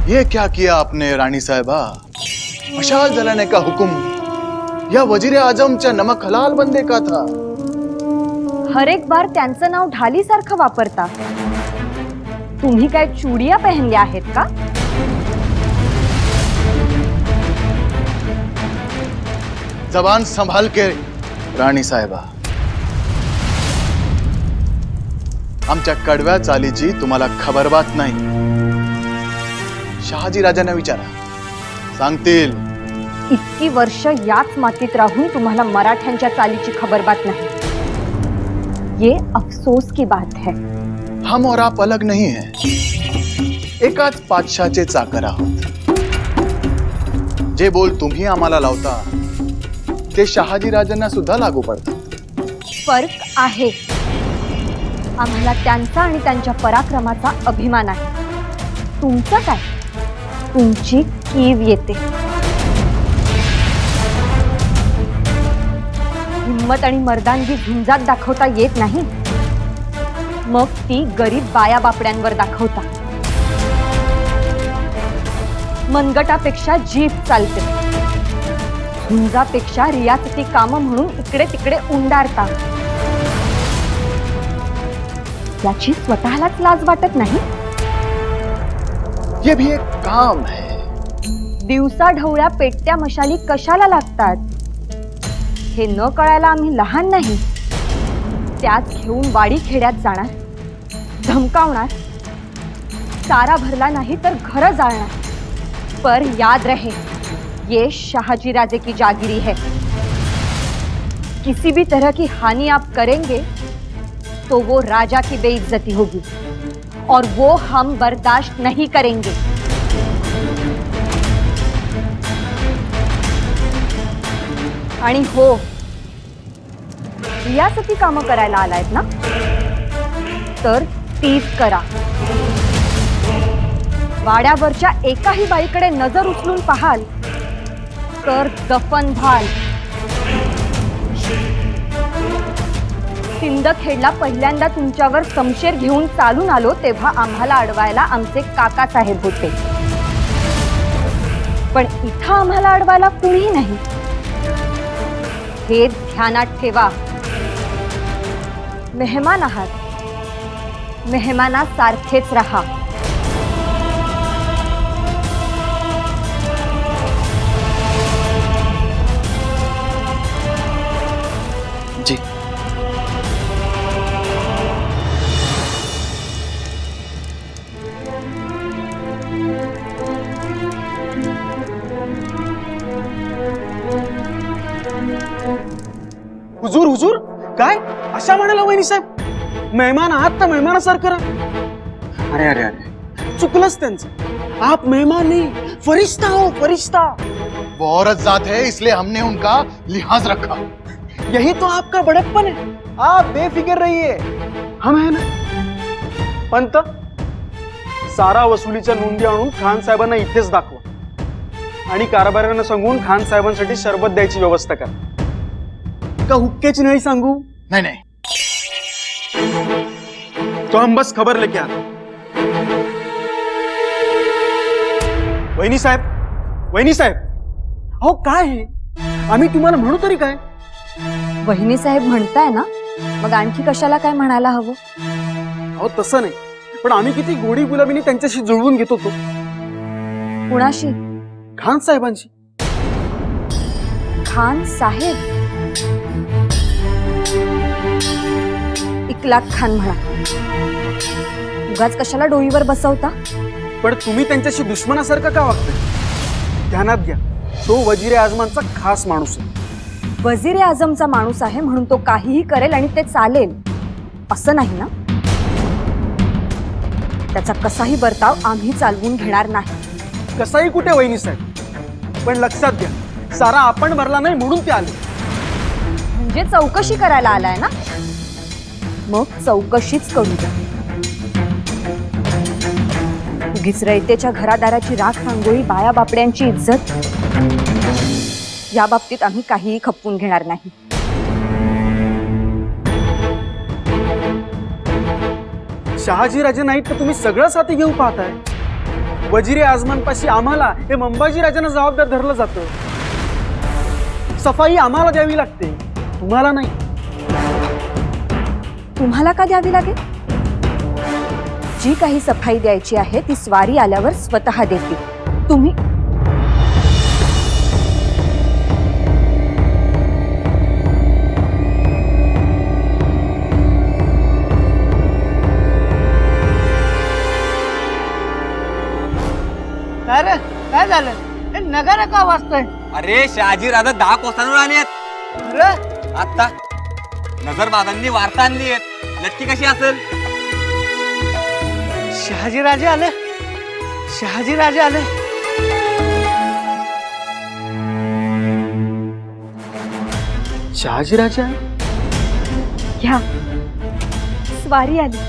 ये क्या किया आपने रानी साहिबा? मशाल जलाने का हुक्म या वजीर आजमच्या नमक हलाल बंदे का था? हर एक बार त्यांचं नाव ढालीसारखं वापरता. तुम्ही काय चुडिया पहनल्या आहेत का? जबान संभाल के राणी साहेबा. आमच्या कडव्या चालीची तुम्हाला खबरबात नाही. शहाजी राजांना विचारा, सांगतील. इतकी वर्ष याच मातीत राहून तुम्हाला मराठ्यांच्या चालीची खबरबात नाही. ये अफसोस की बात है. हम और आप अलग नहीं हैं. एकाच पातशाचे चाकर आहोत. जे बोल तुम्ही आम्हाला लावता ते शहाजी राजांना सुद्धा लागू पडतात. फरक आहे. आम्हाला त्यांचा आणि त्यांच्या पराक्रमाचा अभिमान आहे. तुमचं काय? तुमची कीव येते. हिम्मत आणि मर्दानगी झुंजात दाखवता येत नाही, मग ती गरीब बाया बापड्यांवर दाखवता. मनगटापेक्षा जीभ चालते. झुंजापेक्षा रियासती कामं म्हणून इकडे तिकडे उंडारता. याची स्वतःलाच लाज वाटत नाही? ये भी एक काम है. दिवसा ढवळ्या पेटत्या मशाली कशाला लागतात हे न कळायला आम्ही लहान नाही. त्यात घेऊन वाडी खेड्यात जाणार, धमकावणार, सारा भरला नाही तर घर जाळणार. पर याद रहे, ये शाहजी राजे की जागीरी है. किसी भी तरह की हानि आप करेंगे तो वो राजा की बेइज्जती होगी और वो हम बर्दाश्त नहीं करेंगे। आणि हो, रियासती कामं करायला आलायत ना, तर तीच करा। वाड्यावरच्या एकाही बाईकडे नजर उचलून पाहाल तर दफन व्हाल। सिंदखेडला पहिल्यांदा तुमच्यावर समशेर घेऊन चालून आलो तेव्हा आम्हाला अडवायला आमचे काकासाहेब होते, पण इथं आम्हाला अडवायला कुणीही नाही, हे ध्यानात ठेवा। मेहमान आहात, मेहमानासारखेच राहा। जी हुजूर हुजूर काय अशा म्हणाला वहिनी साहेब? मेहमान आहात तर मेहमानासारखं राहा। अरे अरे अरे चुकलंच त्यांचं। आप मेहमान नहीं, फरिश्ता हो, फरिश्ता। वो औरत जात है, इसलिए हमने उनका लिहाज रखा। यही तो आपका बड़प्पन है। आप बेफिक्र रहिए, हम है ना। पंत, सारा वसुलीच्या नोंदी आणून खान साहेबांना इथेच दाखवा आणि कारभाऱ्यांना सांगून खान साहेबांसाठी सरबत द्यायची व्यवस्था करा। का हुक्केची नाही सांगू? नहीं नहीं, तो हम बस खबर लेके आते। वहिनी साहेब, वहिनी साहेब, अहो काय हे? आम्ही तुम्हाला म्हणू तरी काय? वहिनी साहेब म्हणताय ना, मग आणखी कशाला काय म्हणायला हवं? अहो तसं नाही, पण आम्ही किती गोडी गुलाबीने त्यांच्याशी जुळवून घेत होतो। कुणाशी? खान साहेबांशी। खान साहेब? इकलाक खान म्हणा, उगाच कशाला डोईवर बसवता? पण तुम्ही त्यांच्याशी दुश्मनासारखं का वागताय? ध्यानात घ्या, तो वजीर आजमानचा खास माणूस आहे। वजीर आजमचा माणूस आहे म्हणून तो काहीही करेल आणि ते चालेल असं नाही ना? त्याचा कसाही बर्ताव आम्ही चालवून घेणार नाही। कसाही कुठे वहिनी साहेब, पण लक्षात घ्या, सारा आपण भरला नाही म्हणून ते आले। म्हणजे चौकशी करायला आलाय ना? मग चौकशीच करू द्या। उगीच रयतेच्या घरादाराची राख रांगोळी, बाया बापड्यांची इज्जत, या बाबतीत आम्ही काहीही खपवून घेणार नाही। शहाजी राजे नाहीत तर तुम्ही सगळं साथी घेऊन पाहताय। वजीर आजमानपाशी आम्हाला हे मंबाजी राजांना जबाबदार धरलं जातं। सफाई आम्हाला द्यावी लागते, तुम्हाला नाही। तुम्हाला का द्यावी लागेल? जी काही सफाई द्यायची आहे ती स्वारी आल्यावर स्वतः देतील। तुम्ही काय झालं? हे नगारा का वाजतोय? अरे शहाजी राजा 10 कोसांवर आले आहेत आता। नजरबाजांनी वार्ता आणली आहेत, नक्की कशी असेल? शहाजी राजे आले, शहाजी राजे आले। शहाजी राजे आहे? घ्या, स्वारी आली।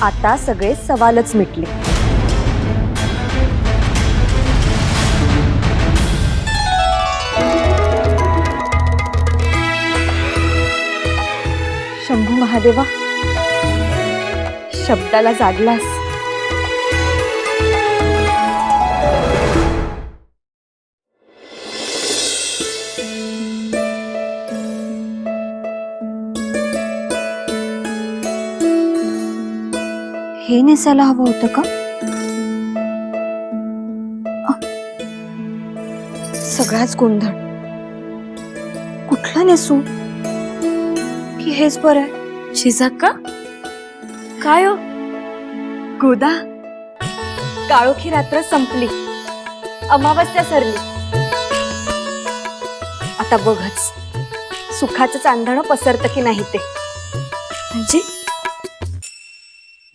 आता सगळे सवालच मिटले। शंभू महादेवा, शब्दाला जागलास। हे नेसायला हवं होतं का? सगळाच गोंधळ। कुठला नेसू की हेच बरं आहे? शिजाक्का काय हो? गोदा, काळोखी रात्र संपली, अमावस्या सरली. आता बघच सुखाचं चांदणं पसरतं की नाही ते. म्हणजे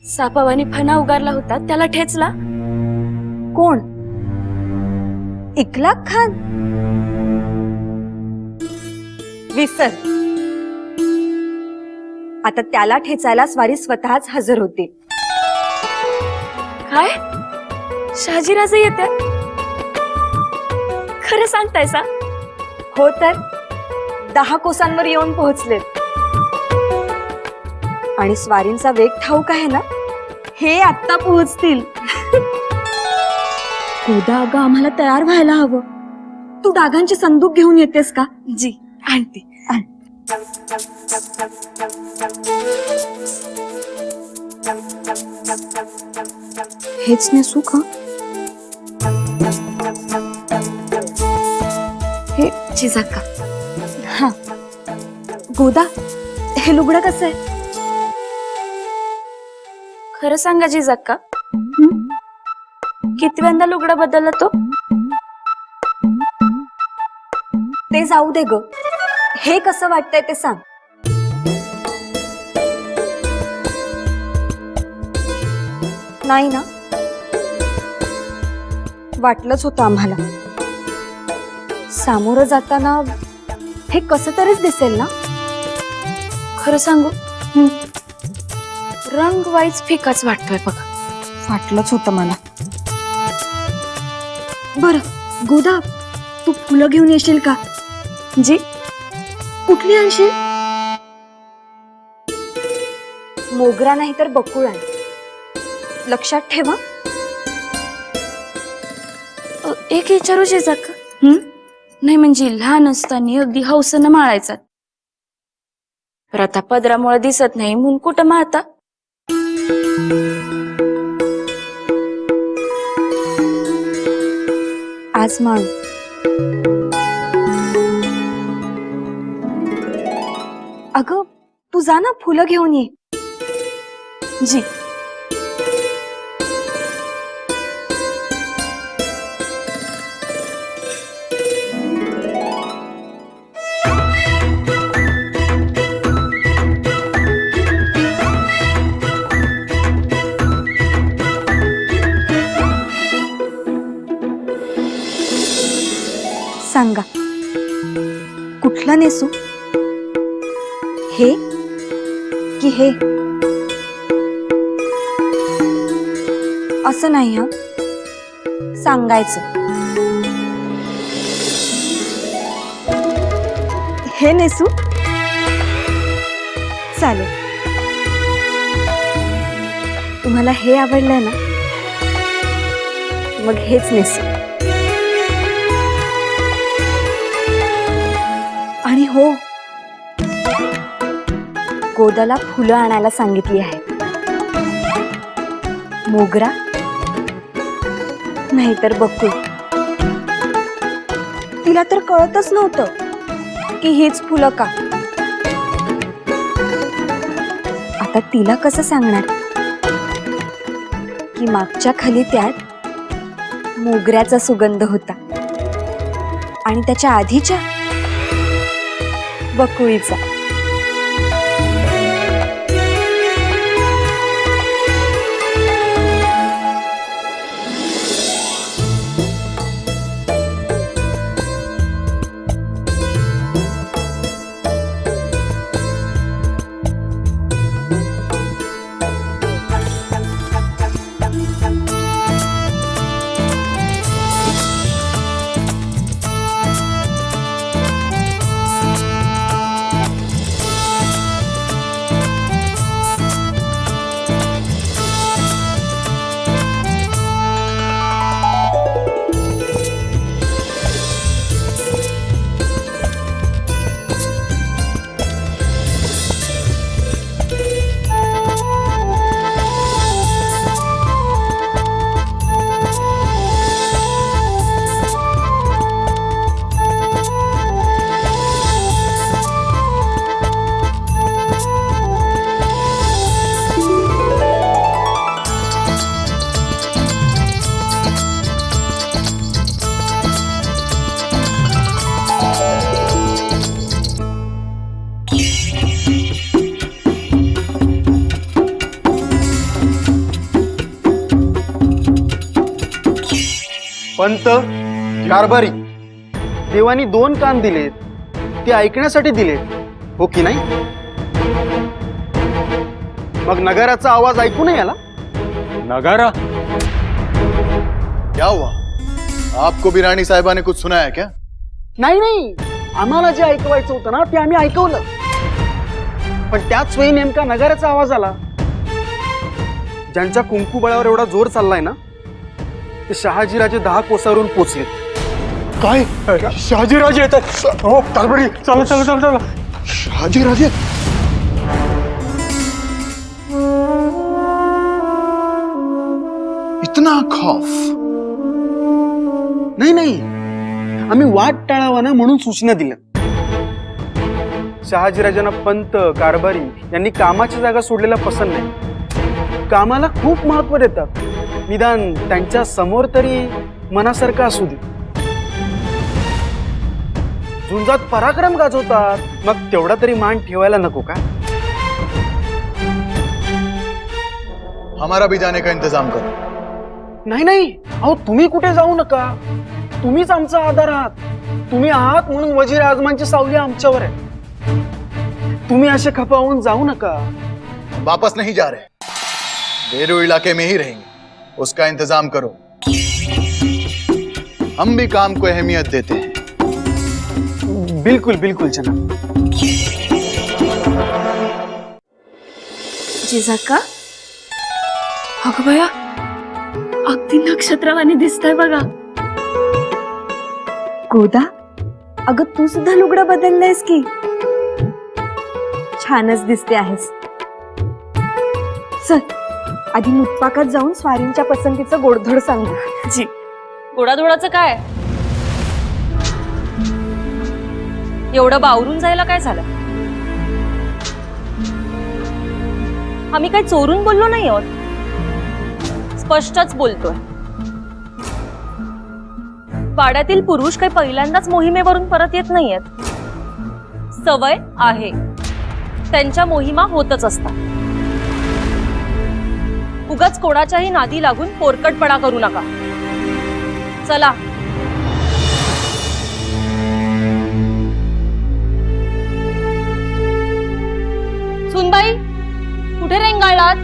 सापावानी फणा उगारला होता त्याला ठेचला. कोण? इकलाक खान? विसर. आता त्याला ठेचायला स्वारी स्वतःच हजर होती. काय शहाजीराजे येतात? खरं सांगतायसा? हो तर 10 कोसांवर येऊन पोहोचलेत. आणि स्वारींचा वेग ठाऊक आहे ना, हे आत्ता पोहोचतील. गोदा अगं, आम्हाला तयार व्हायला हवं. तू डागांची संदूक घेऊन येतेस का? जी आणते. हेच नेसू का? हे जिजाक्का, हा. गोदा, हे लुगडं कसं आहे? खरं सांगा जिजाक्का, कितव्यांदा लुगडा बदलला तो? ते जाऊ दे ग, हे कसं वाटतंय ते सांग. नाही ना? वाटलंच होतं आम्हाला. सामोरं जाताना हे कसं तरीच दिसेल ना. खरं सांगू, रंग वाईज फिकाच वाटतोय बघा. वाटलंच होतं मला. बर गोदा, तू फुलं घेऊन येशील का? जी. कुठली आणशील? मोगरा नाही तर बकुळ आण. लक्षात ठेवा. एक विचारू जिजाक्का? नाही म्हणजे लहान असताना अगदी हौसनं माळायचा, तर आता पदरामुळे दिसत नाही म्हणून कुठं माळता? आज माळू. अगं, तू जा ना, फुलं घेऊन ये. जी. सांगा, कुठलं नेसू? हे की हे? असं नाही हा, सांगायचं. हे नेसू? चालेल. तुम्हाला हे आवडलंय ना, मग हेच नेसू. आणि हो, गोदाला फुलं आणायला सांगितली आहे. मोगरा नाहीतर बकुळ. तिला तर कळतच नव्हतं की हीच फुलं का. आता तिला कसं सांगणार की मागच्या खाली त्यात मोगऱ्याचा सुगंध होता आणि त्याच्या आधीच्या बकुळीचा. पंत कारभारी देवानी 2 कान दिलेत, ते ऐकण्यासाठी दिलेत, हो की नाही? मग नगाराचा आवाज ऐकू नाही आला? नगारा? क्या हुआ? आपको भी रानी साहिबा ने कुछ सुनाया क्या? नाही, आम्हाला जे ऐकवायचं होतं ना ते आम्ही ऐकवलं, पण त्याच वेळी नेमका नगाराचा आवाज आला. ज्यांच्या कुंकू बळावर एवढा जोर चाललाय ना, ते शहाजीराजे 10 कोसावरून पोचले. काय शहाजीराजे येतात? हो कारभारी, चला चला चला चला. शहाजीराजे? इतना खौफ? नाही, आम्ही वाट टाळावा ना म्हणून सूचना दिल्या. शहाजीराजांना पंत कारभारी यांनी कामाची जागा सोडलेला पसंत नाही. कामाला खूप महत्व देतात. निदान त्यांच्या समोर तरी मनासारखं असू दे. झुंजात पराक्रम गाजवतात, मग तेवढा तरी मान ठेवायला नको का? हमारा भी जाने का इंतजाम करो. नाही, अहो तुम्ही कुठे जाऊ नका. तुम्हीच आमचा आधार आहात. तुम्ही आहात म्हणून वजीर आजमांची सावली आमच्यावर आहे. तुम्ही असे खपावून जाऊ नका. वापस नहीं जा रहे, बेरू इलाके में ही रहेंगे. उसका इंतजाम करो. हम भी काम को अहमियत देते हैं. बिल्कुल बिल्कुल जनाब. जिजाका, अगं बया, अगदी नक्षत्रवाणी दिसतंय बघा. गोदा, अगं तू सुद्धा लुगडं बदललंयस की. छानच दिसते आहेस. चल आधी मुतपाकात जाऊन स्वारींच्या पसंतीचं गोडधोड सांगू. जी, गोडाधोडाचं काय? एवढं बावरून जायला काय झालं? आम्ही काही चोरून बोललो नाही आहोत, स्पष्टच बोलतोय. वाड्यातील पुरुष काही पहिल्यांदाच मोहिमेवरून परत येत नाहीयेत. सवय आहे, त्यांच्या मोहिमा होतच असतात. उगाच कोणाच्याही नादी लागून पोरकटपणा करू नका. चला. सुनबाई, कुठे रेंगाळलात?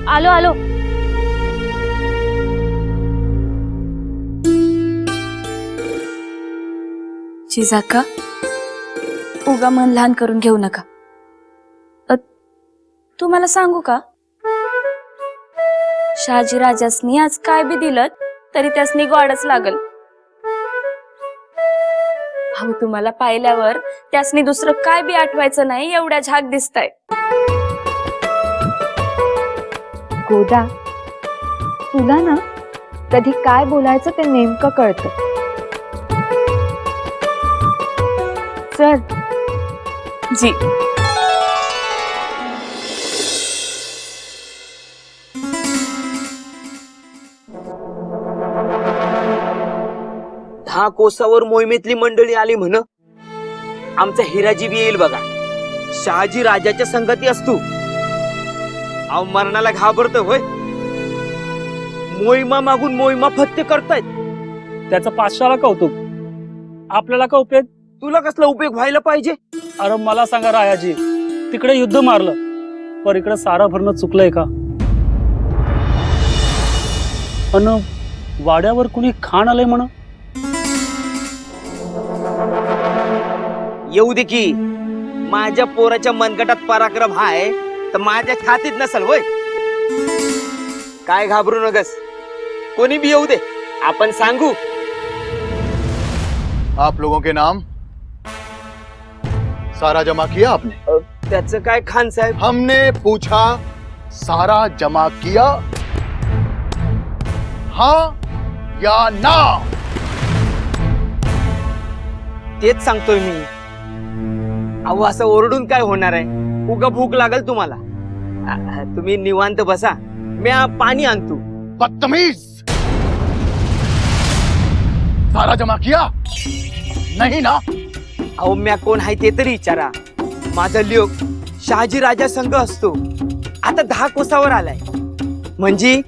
आलो आलो. जिजाका, उगा मन लहान करून घेऊ नका. तुम्हाला सांगू का, शहाजी राजासनी आज काय बी दिलं तरी त्यासनी गोडच लागल. अहो तुम्हाला पाहिल्यावर त्यासनी दुसरं काय बी आठवायचं नाही एवढ्या झाक दिसताय. गोदा, तुला ना कधी काय बोलायचं ते नेमकं कळतं. चल. जी. दहा कोसावर मोहिमेतली मंडळी आली म्हण. आमचा हिराजी बी येईल बघा. शहाजी राजाच्या संगती असतो. अहो मरणाला घाबरत होय. मोहिमा मागून मोहिमा फत्ते करतायत. त्याचा पाचशाला कौतुक, आपल्याला का उपयोग? तुला कसला उपयोग व्हायला पाहिजे? अरे मला सांगा रायाजी, तिकडे युद्ध मारलं पर इकडे सारा भरणं चुकलंय का? पण वाड्यावर कुणी खाण आलंय म्हण. येऊ दे की. माझ्या पोराच्या मनगटात पराक्रम हाय तर माझ्या छातीत नसल होय. काय घाबरू नकस, कोणी भी येऊ दे, आपण सांगू. आप लोगों के नाम सारा जमा किया आपने? त्याचं काय खान साहेब? हमने पूछा सारा जमा किया, हाँ या ना? तेच सांगतोय मी. अहो असं ओरडून काय होणार आहे? उगा भूक लागल तुम्हाला. तुम्ही निवांत बसा, मी पाणी आणतो. बदतमीज! सारा जमा किया नहीं ना? अहो म्या कोण आहे ते तरी विचारा. माझा लोक शहाजी राजा संघ असतो. आता 10 कोसावर आलाय म्हणजे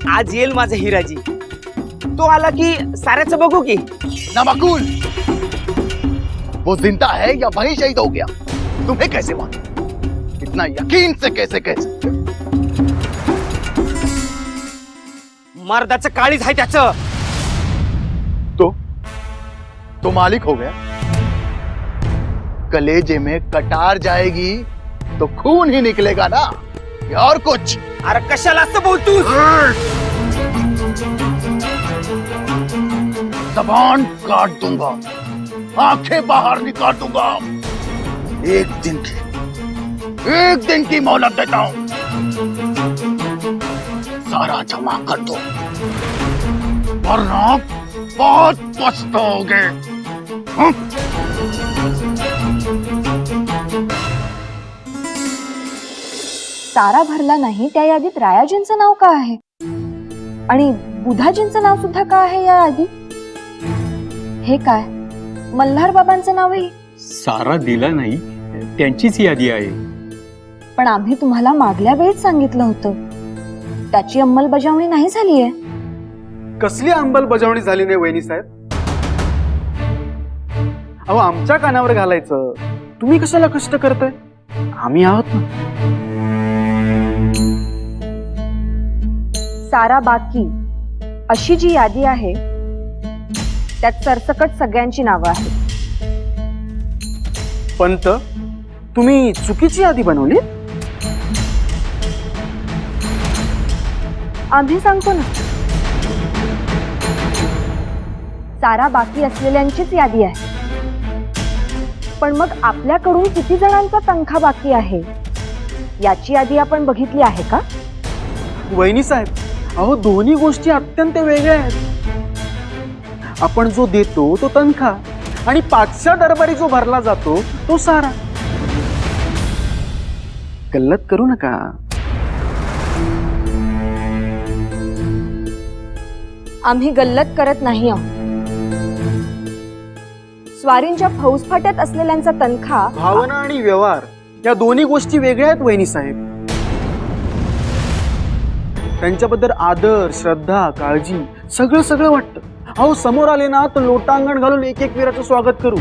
आज येईल माझा हिराजी. तो आला की साऱ्याचं बघू की. नामाकुल, वो जिंदा है या वहीं शहीद हो गया, तुम्हें कैसे मालूम? इतना यकीन से कैसे कह सकते? मर्दाचं काळीज आहे त्याचं. तो मालिक हो गया. कलेजे में कटार जाएगी तो खून ही निकलेगा ना, या और कुछ? अरे कशाला असं बोलतोस? जबान काट दूंगा, आंखें बाहर निकाल दूंगा. एक दिन की मोहलत देता हूं. सारा जमा कर दो, वरना बहुत पछताओगे. सारा भरला नाही त्या यादीत रायाजींचं नाव का आहे आणि बुधाजींचं नाव सुद्धा का आहे या यादीत? हे काय, मल्हार बाबांचं नावही? सारा दिला नाही, त्यांचीच यादी आहे. पण आम्ही तुम्हाला मागल्या वेळेत सांगितलं होतं त्याची अंमलबजावणी नाही झालीये. कसली अंमलबजावणी झाली नाही वहिनी साहेब? अहो, आमच्या कानावर घालायचं तुम्ही कशाला कष्ट करताय? आम्ही आहोत ना. सारा बाकी अशी जी यादी आहे त्यात सरसकट सगळ्यांची नावं आहेत. पंत, तुम्ही चुकीची यादी बनवली. आम्ही सांगतो ना, सारा बाकी असलेल्यांचीच यादी आहे. पण मग आपल्याकडून किती जणांचा तनखा बाकी आहे याची यादी आपण बघितली आहे का? वहिनी साहेब, अहो, दोन्ही गोष्टी अत्यंत वेगळ्या आहेत. आपण जो देतो तो तनखा आणि पाचशा दरबारी जो भरला जातो तो सारा. गल्लत करू नका. आम्ही गल्लत करत नाही आहोत. स्वारींच्या फौजफाट्यात असलेल्यांचा तनखा भावना आणि व्यवहार या दोन्ही गोष्टी वेगळ्या आहेत वहिनी साहेब. त्यांच्याबद्दल आदर, श्रद्धा, काळजी सगळं सगळं वाटतं. अहो, समोर आले ना तर लोटांगण घालून एक एक वीराचं स्वागत करू.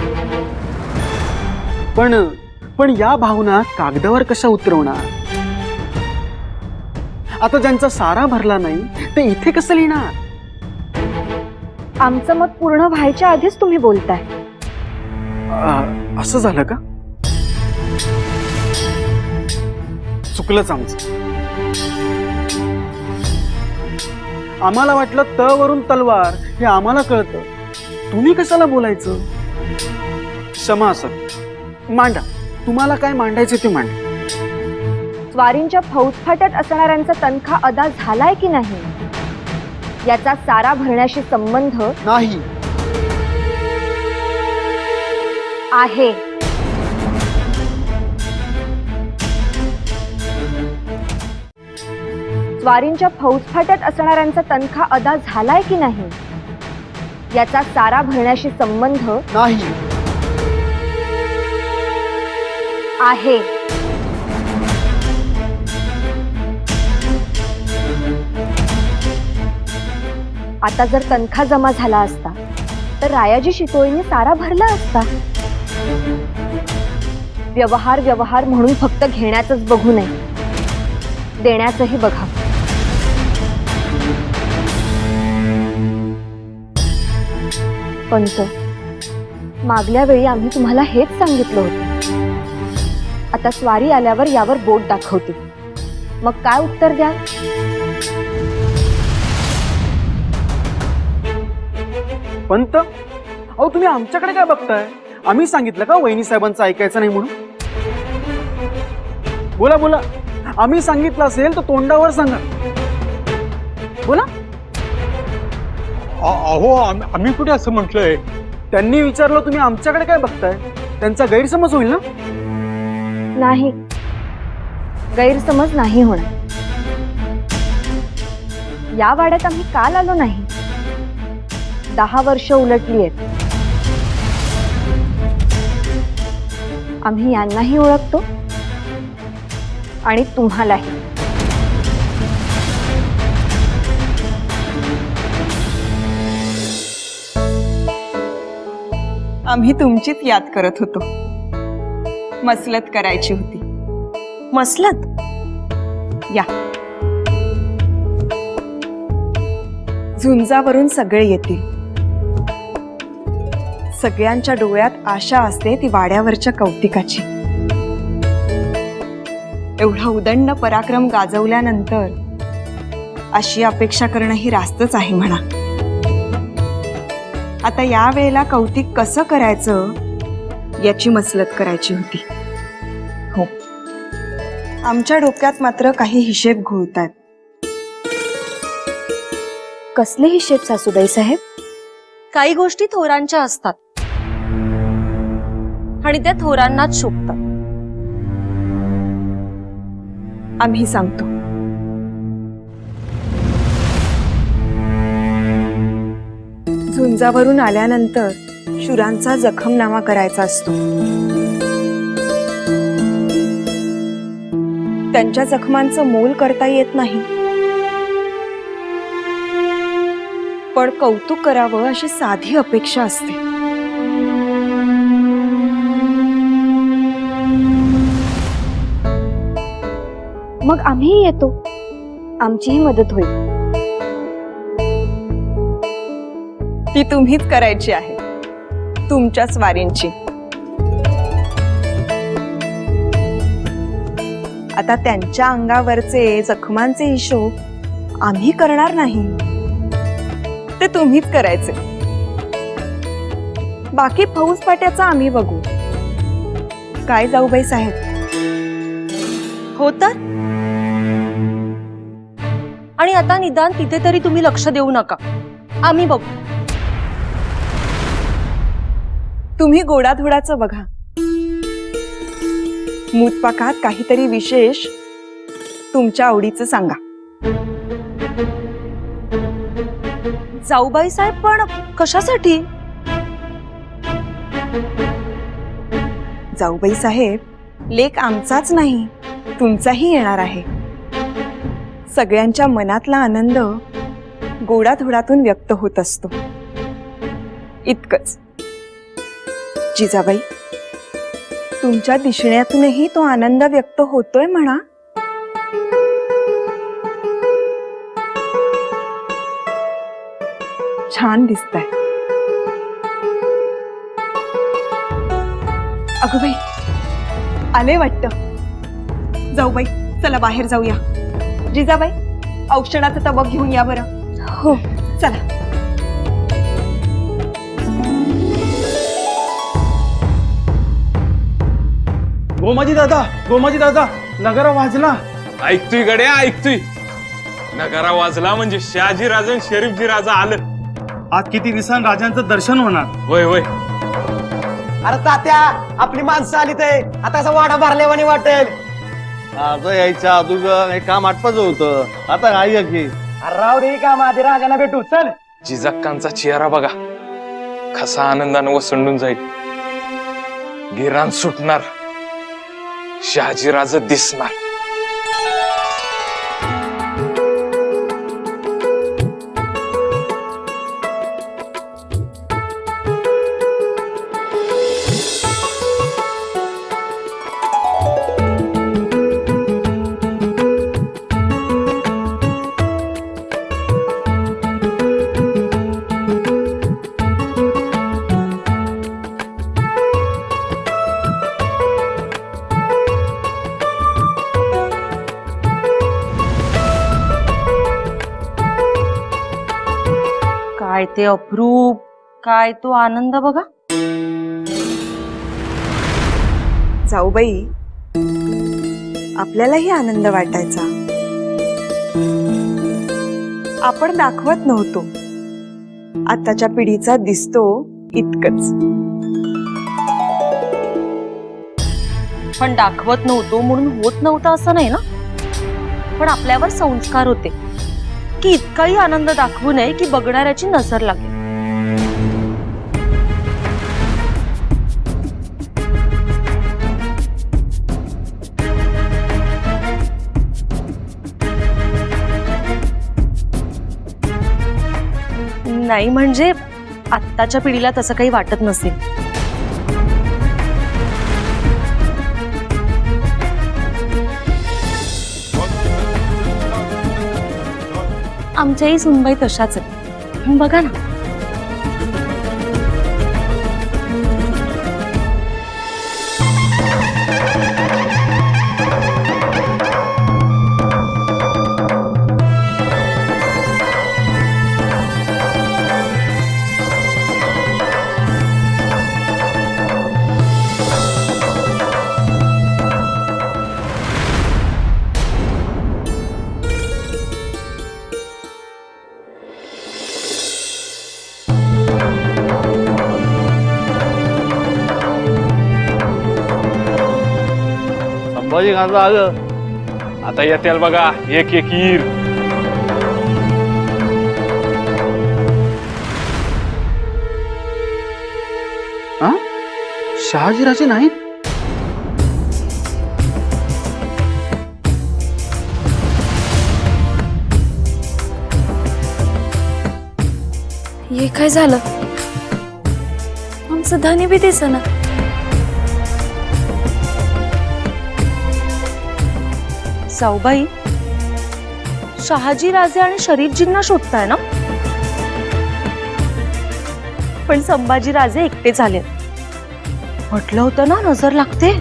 पण या भावना कागदावर कशा उतरवणार? आता ज्यांचा सारा भरला नाही ते इथे कसं लिहिणार? आमचं मत पूर्ण व्हायच्या आधीच तुम्ही बोलताय. असं झालं का? चुकलंच आमचं. आम्हाला वाटलं त वरून तलवार हे आम्हाला कळतं, तुम्ही कशाला बोलायचं? क्षमा सर, मांडा, तुम्हाला काय मांडायचं ते मांडा. स्वारींच्या फौजफाट्यात असणाऱ्यांचा तनखा अदा झालाय की नाही याचा सारा भरण्याशी संबंध नाही आहे. स्वारींच्या फौजफाट्यात असणाऱ्यांचा तनखा अदा झालाय की नाही याचा सारा भरण्याशी संबंध नाही आहे. आता जर तनखा जमा झाला असता तर रायाजी शितोळीने सारा भरला असता. व्यवहार व्यवहार म्हणून फक्त घेण्याचंच बघू नये, देण्याचंही बघा. पंत, मागल्या वेळी आम्ही तुम्हाला हेच सांगितलं होतं. आता स्वारी आल्यावर यावर बोट दाखवते, मग काय उत्तर द्या? पंत, अहो, तुम्ही आमच्याकडे काय बघताय? आम्ही सांगितलं का वहिनी साहेबांचं ऐकायचं नाही म्हणून? बोला बोला, आम्ही सांगितलं असेल तर तोंडावर सांगा. बोला. अहो, आम्ही कुठे असं म्हटलंय? त्यांनी विचारलं, तुम्ही आमच्याकडे काय बघताय? त्यांचा गैरसमज होईल ना? नाही, गैरसमज नाही होणार. या वाड्यात आम्ही काल आलो नाही, 10 वर्ष उलटली आहेत. आम्ही यांनाही ओळखतो आणि तुम्हालाही. आम्ही तुमचीच याद करत होतो. मसलत करायची होती. मसलत? या. झुंजावरून सगळे येतील. सगळ्यांच्या डोळ्यात आशा असते ती वाड्यावरच्या कौतिकाची. एवढा उदंड पराक्रम गाजवल्यानंतर अशी अपेक्षा करणं ही रास्तच आहे म्हणा. आता या वेळेला कौतिक कसं करायचं याची मसलत करायची होती. हो, आमच्या डोक्यात मात्र काही हिशेब घोळतायत. कसले हिशेब सासूबाई साहेब? काही गोष्टी थोरांच्या असतात आणि त्या थोरांनाच शोभतात. आम्ही सांगतो. झुंजावरून आल्यानंतर शुरांचा जखमनामा करायचा असतो. त्यांच्या जखमांचं मोल करता येत नाही, पण कौतुक करावं अशी साधी अपेक्षा असते. मग आम्हीही येतो. आमचीही मदत होईल. ती तुम्हीच करायची आहे, तुमच्या स्वारींची. आता त्यांच्या अंगावरचे जखमांचे हिशोब आम्ही करणार नाही, ते तुम्हीच करायचे. बाकी फौजफाट्याचा आम्ही बघू. काय जाऊबाई साहेब? हो तर. आणि आता निदान तिथे तरी तुम्ही लक्ष देऊ नका, आम्ही बघू. तुम्ही गोडाधोडाचं बघा. मूतपाकात काहीतरी विशेष तुमच्या आवडीचं सांगा. जाऊबाई साहेब, पण कशासाठी? जाऊबाई साहेब, लेक आमचाच नाही तुमचाही येणार आहे. सगळ्यांच्या मनातला आनंद गोडाधोडातून व्यक्त होत असतो. इतकंच. जिजाबाई, तुमच्या दिसण्यातूनही तो आनंद व्यक्त होतोय म्हणा. छान दिसताय. अगं बाई, आले वाटतं. जाऊबाई, चला बाहेर जाऊया. जिजाबाई, औषधाचा तबक घेऊन या बरं. हो, चला. गोमाजी दादा, नगारा वाजला. ऐकतोय गड्या, ऐकतोय. नगारा वाजला म्हणजे शहाजी राजा आणि शरीफजी राजा आलं. आज किती दिवसांनी राजांचं दर्शन होणार. होय होय. अरे तात्या, आपली माणसं आली ते आता असं वाडा भरल्यावानी वाटेल. आता यायच्या अगोदर हे काम आटपाचं होतं. आता काय की अरे राव रे, काम आधी राजाला भेटू चल. जिजाक्कांचा चेहरा बघा, कसा आनंदानं वसंडून जाईल. गिरान सुटणार, शहाजी राजा दिसणार. काय ते अप्रूप, काय तो आनंद बघा. जाऊबाई, आपल्यालाही आनंद वाटायचा. आपण दाखवत नव्हतो, आताच्या पिढीचा दिसतो इतकंच. पण दाखवत नव्हतो म्हणून होत नव्हतं असं नाही ना. पण आपल्यावर संस्कार होते की इतकाही आनंद दाखवू नये की बघणाऱ्याची नजर लागेल. नाही म्हणजे आत्ताच्या पिढीला तसं काही वाटत नसेल, आमच्याही सुनबाई तशाच आहेत बघा ना. संभाजी गांजा आलं आता येतील बघा एक एक ईर. हा शहाजीराजे नाहीत? हे काय झालं आमचं धनी बी दिसेना. जाऊबाई, शहाजी राजे आणि शरीफजींना शोधताय ना? पण संभाजी राजे एकटे झाले. म्हटलं होतं ना नजर लागते.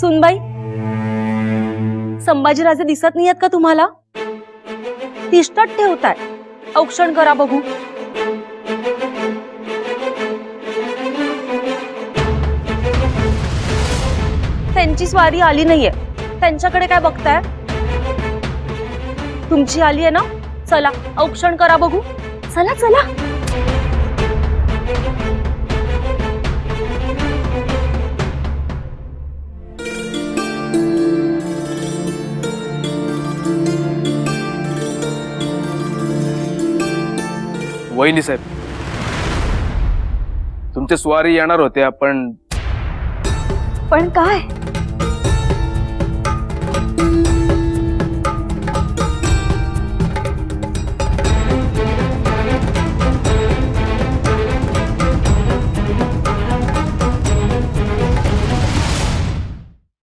सुनबाई, संभाजी राजे दिसत नाहीयेत का तुम्हाला? तिष्ठत ठेवताय. औक्षण करा बघू. त्यांची स्वारी आली नाहीये. त्यांच्याकडे काय बघताय? तुमची आली आहे ना? चला औक्षण करा बघू. चला चला. वहिनी साहेब, तुमच्या स्वारी येणार होत्या पण पण काय